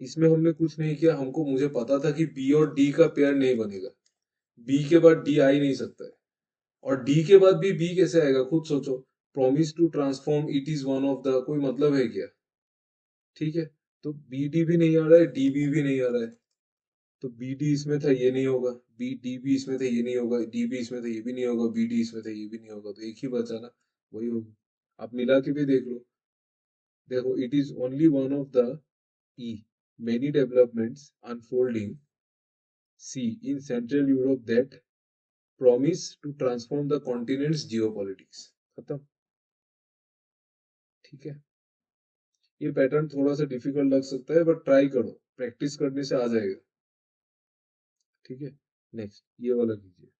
इसमें हमने कुछ नहीं किया, हमको, मुझे पता था कि बी और डी का पेयर नहीं बनेगा, बी के बाद डी आ ही नहीं सकता है, और डी के बाद भी बी कैसे आएगा, खुद सोचो। Promise to transform, it is one of the, कोई मतलब है क्या? ठीक है, तो बी डी भी नहीं आ रहा है, डी बी भी नहीं आ रहा है, तो बी डी इसमें था, ये नहीं होगा, बी डी बी इसमें था, ये नहीं होगा, डी बी इसमें था, ये भी नहीं होगा, बी डी इसमें था, ये भी नहीं होगा, तो एक ही बचा ना, वही होगा। आप मिला के भी देख लो। देखो, it is only one of the, E, many developments unfolding, C, in Central Europe that promise to transform the continent's geopolitics। खत्म। ठीक है, ये पैटर्न थोड़ा सा डिफिकल्ट लग सकता है, बट ट्राई करो, प्रैक्टिस करने से आ जाएगा। ठीक है, नेक्स्ट ये वाला कीजिए,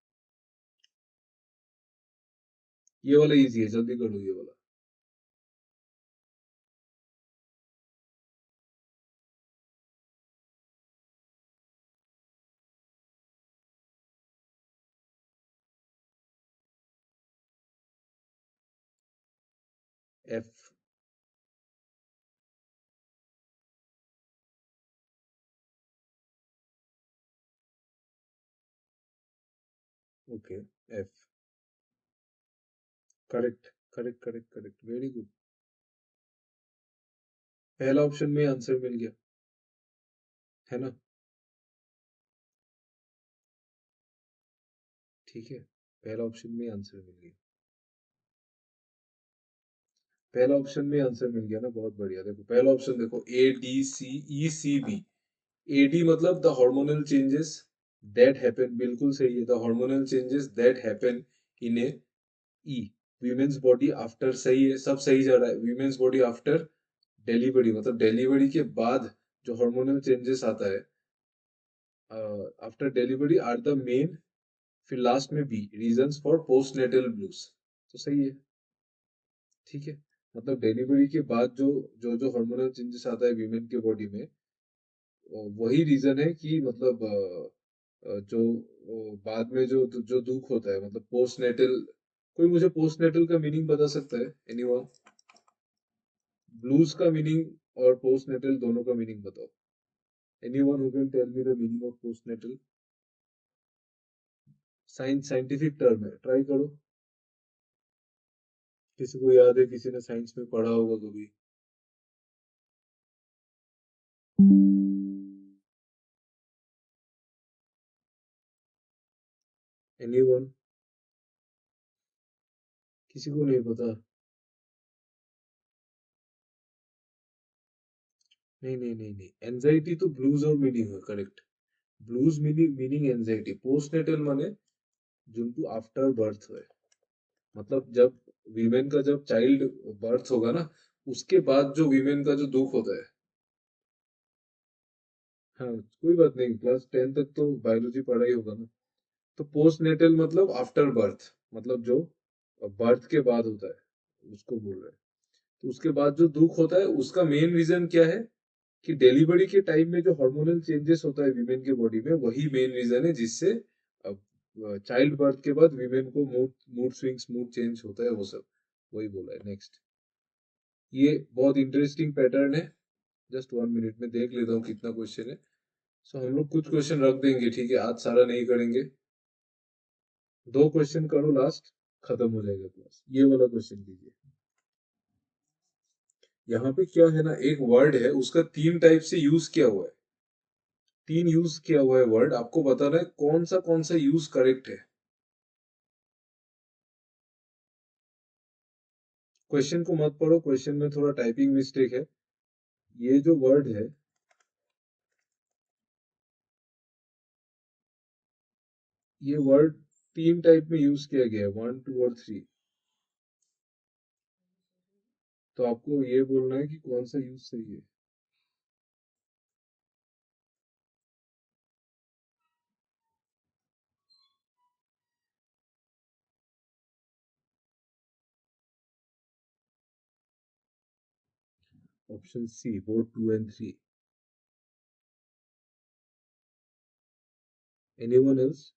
ये वाला इजी है, जल्दी करो ये वाला। F. Okay, F. Correct correct correct correct, very good. पहला ऑप्शन में आंसर मिल गया, है ना? ठीक है, पहला ऑप्शन में आंसर मिल गया, पहला ऑप्शन में आंसर मिल गया ना, बहुत बढ़िया। देखो पहला ऑप्शन, देखो A D C E C B. AD मतलब the hormonal changes that happen, बिल्कुल सही है, the hormonal changes that happen in a, E, women's body after, सही है, सब सही जा रहा है, वीमेंस बॉडी आफ्टर डिलीवरी, मतलब डिलीवरी के बाद जो हार्मोनल चेंजेस आता है after delivery are the main, फिर लास्ट में B, reasons for postnatal blues, तो सही है। ठीक है, मतलब डिलीवरी के बाद जो जो जो हार्मोनल चेंजेस आता है वीमेन के बॉडी में, वही रीजन है कि मतलब जो बाद में जो जो दुख होता है, मतलब पोस्ट नेटल, कोई मुझे पोस्ट नेटल का मीनिंग बता सकता है? एनीवन? ब्लूज का मीनिंग और पोस्ट नेटल दोनों का मीनिंग बताओ। Anyone who can tell me the meaning of postnatal? Science, scientific term है, ट्राई करो। किसी को याद है, किसी ने साइंस में पढ़ा होगा कभी? एनीवन? किसी को नहीं पता? नहीं नहीं नहीं नहीं, एंजाइटी तो ब्लूज और मीनिंग है, correct. Blues meaning meaning anxiety, postnatal माने जुंटू आफ्टर बर्थ है, मतलब जब वीमेन का जब चाइल्ड बर्थ होगा ना, उसके बाद जो वीमेन का जो दुख होता है। हाँ, कोई बात नहीं, क्लास 10 तक तो बायोलॉजी पढ़ा ही होगा ना। तो पोस्ट नेटल मतलब आफ्टर बर्थ, मतलब जो बर्थ के बाद होता है उसको बोल रहे हैं। तो उसके बाद जो दुख होता है उसका मेन रीजन क्या है, कि डिलीवरी के टाइम में जो हार्मोनल चेंजेस होता है वीमेन के बॉडी में, वही मेन रीजन है जिससे चाइल्ड बर्थ के बाद वीमेन को mood mood swings, mood change होता है, वो सब वही बोला है। नेक्स्ट, ये बहुत इंटरेस्टिंग पैटर्न है। जस्ट 1 मिनट में देख लेता हूँ कितना क्वेश्चन है। सो हम लोग कुछ क्वेश्चन रख देंगे, ठीक है, आज सारा नहीं करेंगे। 2 क्वेश्चन करो, लास्ट खत्म हो जाएगा क्लास। ये वाला क्वेश्चन कीजिए। यहाँ पे क्या है ना, एक वर्ड है, उसका 3 टाइप से यूज किया हुआ है। 3 यूज किया हुआ है वर्ड, आपको बताना है कौन सा यूज करेक्ट है। क्वेश्चन को मत पढ़ो, क्वेश्चन में थोड़ा टाइपिंग मिस्टेक है। ये जो वर्ड है, ये वर्ड 3 टाइप में यूज किया गया है, 1, 2 और 3। तो आपको ये बोलना है कि कौन सा यूज सही है। Option C, both 2 and 3। Anyone else?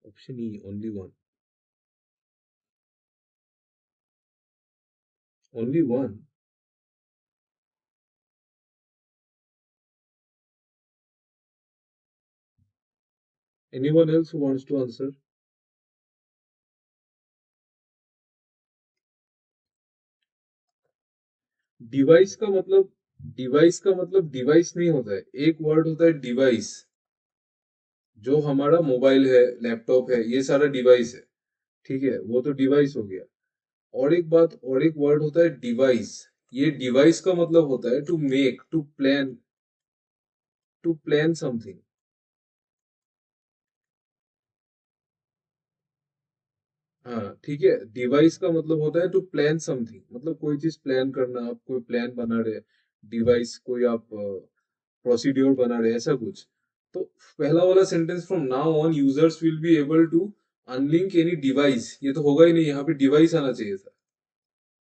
Option E, only 1। Only 1? Anyone else who wants to answer? Device का मतलब, डिवाइस का मतलब डिवाइस नहीं होता है। एक वर्ड होता है डिवाइस, जो हमारा मोबाइल है, लैपटॉप है, ये सारा डिवाइस है, ठीक है, वो तो डिवाइस हो गया। और एक बात, और एक वर्ड होता है डिवाइस। ये डिवाइस का मतलब होता है to make, to plan something. हाँ ठीक है, डिवाइस का मतलब होता है टू प्लान समथिंग, मतलब कोई चीज प्लान करना, आप कोई प्लान बना रहे, डिवाइस कोई आप प्रोसीड्योर बना रहे, ऐसा कुछ। तो पहला वाला sentence, from now on users will be able to unlink any device, ये तो होगा ही नहीं, यहाँ पे डिवाइस आना चाहिए था।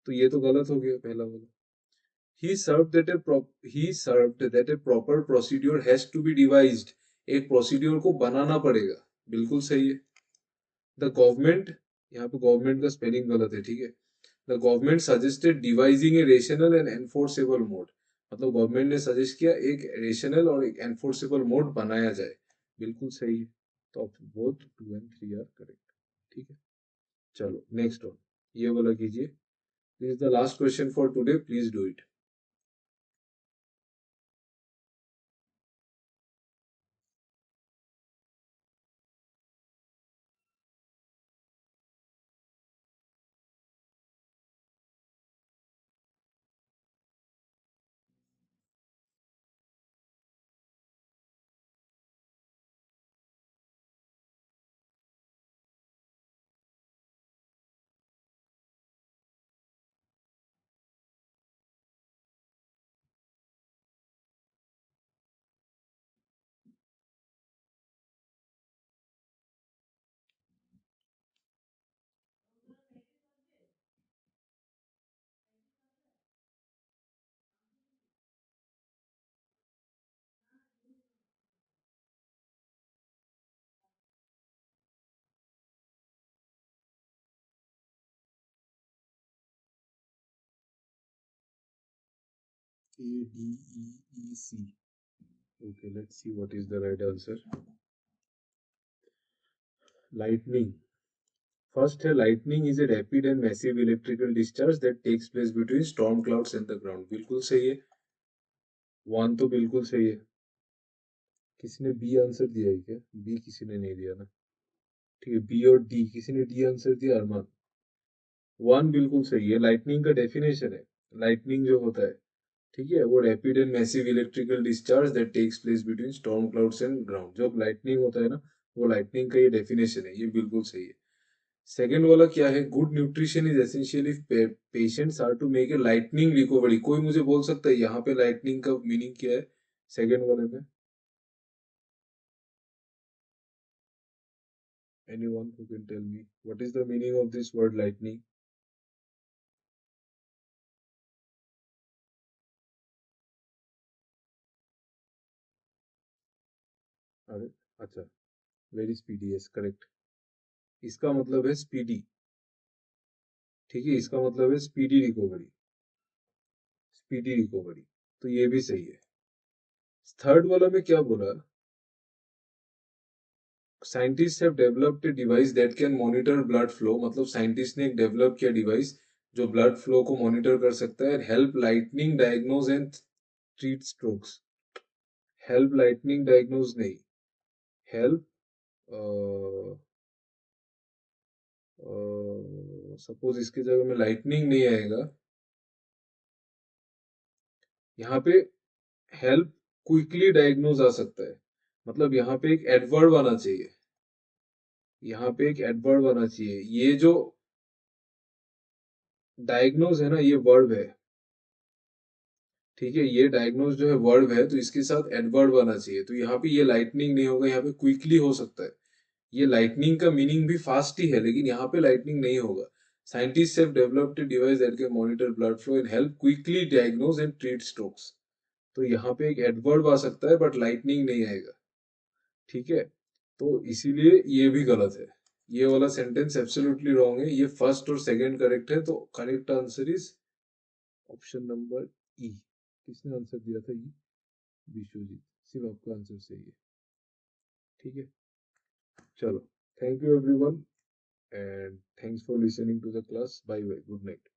तो ये तो गलत हो गया पहला वाला। He served that a proper procedure has to be devised। एक प्रोसीड्योर को बनाना पड़ेगा, बिल्कुल सही है। द गवर्नमेंट, यहाँ पे गवर्नमेंट का स्पेलिंग गलत है, ठीक है। The government suggested devising a rational and enforceable mode, मतलब गवर्नमेंट ने सजेस्ट किया एक रेशनल और एक एनफोर्सेबल मोड बनाया जाए, बिल्कुल सही है। तो बोथ 2 and 3 आर करेक्ट, ठीक है। चलो नेक्स्ट वन, ये वाला कीजिए। This is the last question for today, please do it. ADEEC. Okay, let's see what is the right answer. Lightning. First है, lightning is a rapid and massive electrical discharge that takes place between storm clouds and the ground। बिल्कुल सही है, 1 तो बिल्कुल सही है। किसी ने बी आंसर दिया है क्या? बी किसी ने नहीं दिया ना, ठीक है। बी और डी, किसी ने डी आंसर दिया, अरमान। 1 बिल्कुल सही है, लाइटनिंग का डेफिनेशन है, लाइटनिंग जो होता है, ठीक है, वो rapid and massive electrical discharge that takes place between storm clouds and ground. जो लाइटनिंग होता है ना, वो लाइटनिंग का ये डेफिनेशन है, ये बिल्कुल सही है। सेकेंड वाला क्या है, good nutrition is essential if patients are to make a lightning recovery. कोई मुझे बोल सकता है यहाँ पे लाइटनिंग का मीनिंग क्या है सेकेंड वाले में? Anyone who can tell me what is the meaning of this word lightning? अरे अच्छा, वेरी स्पीडी, यस करेक्ट। इसका मतलब है स्पीडी, ठीक है, इसका मतलब है स्पीडी रिकवरी, स्पीडी रिकवरी। तो ये भी सही है। थर्ड वाला में क्या बोला, scientist have developed a device that can monitor blood flow. मतलब साइंटिस्ट ने एक डेवलप किया डिवाइस जो ब्लड फ्लो को मॉनिटर कर सकता है, help lightning diagnose and treat strokes. Help lightning diagnose नहीं, हेल्प, सपोज इसकी जगह में लाइटनिंग नहीं आएगा, यहाँ पे हेल्प क्विकली डायग्नोज आ सकता है। मतलब यहाँ पे एक एडवर्ब आना चाहिए, यहाँ पे एक एडवर्ब आना चाहिए। ये जो डायग्नोज है ना, ये वर्ब है, ठीक है, ये डायग्नोज जो है वर्ब है, तो इसके साथ एडवर्ब आना चाहिए। तो यहाँ पे ये लाइटनिंग नहीं होगा, यहाँ पे क्विकली हो सकता है। ये लाइटनिंग का मीनिंग भी फास्ट ही है, लेकिन यहाँ पे लाइटनिंग नहीं होगा। Scientist have developed a device that can monitor blood flow and help quickly diagnose and treat strokes. तो यहाँ पे एक एडवर्ब आ सकता है, बट लाइटनिंग नहीं आएगा, ठीक है। तो इसीलिए ये भी गलत है, ये वाला सेंटेंस एब्सोल्युटली रॉन्ग है। ये फर्स्ट और सेकंड करेक्ट है, तो correct answer is option number ई। किसने आंसर दिया था? ई, विश्वजीत। सिर्फ आपका आंसर सही है, ठीक है। चलो, thank you everyone, and thanks for listening to the class. Bye bye, good night.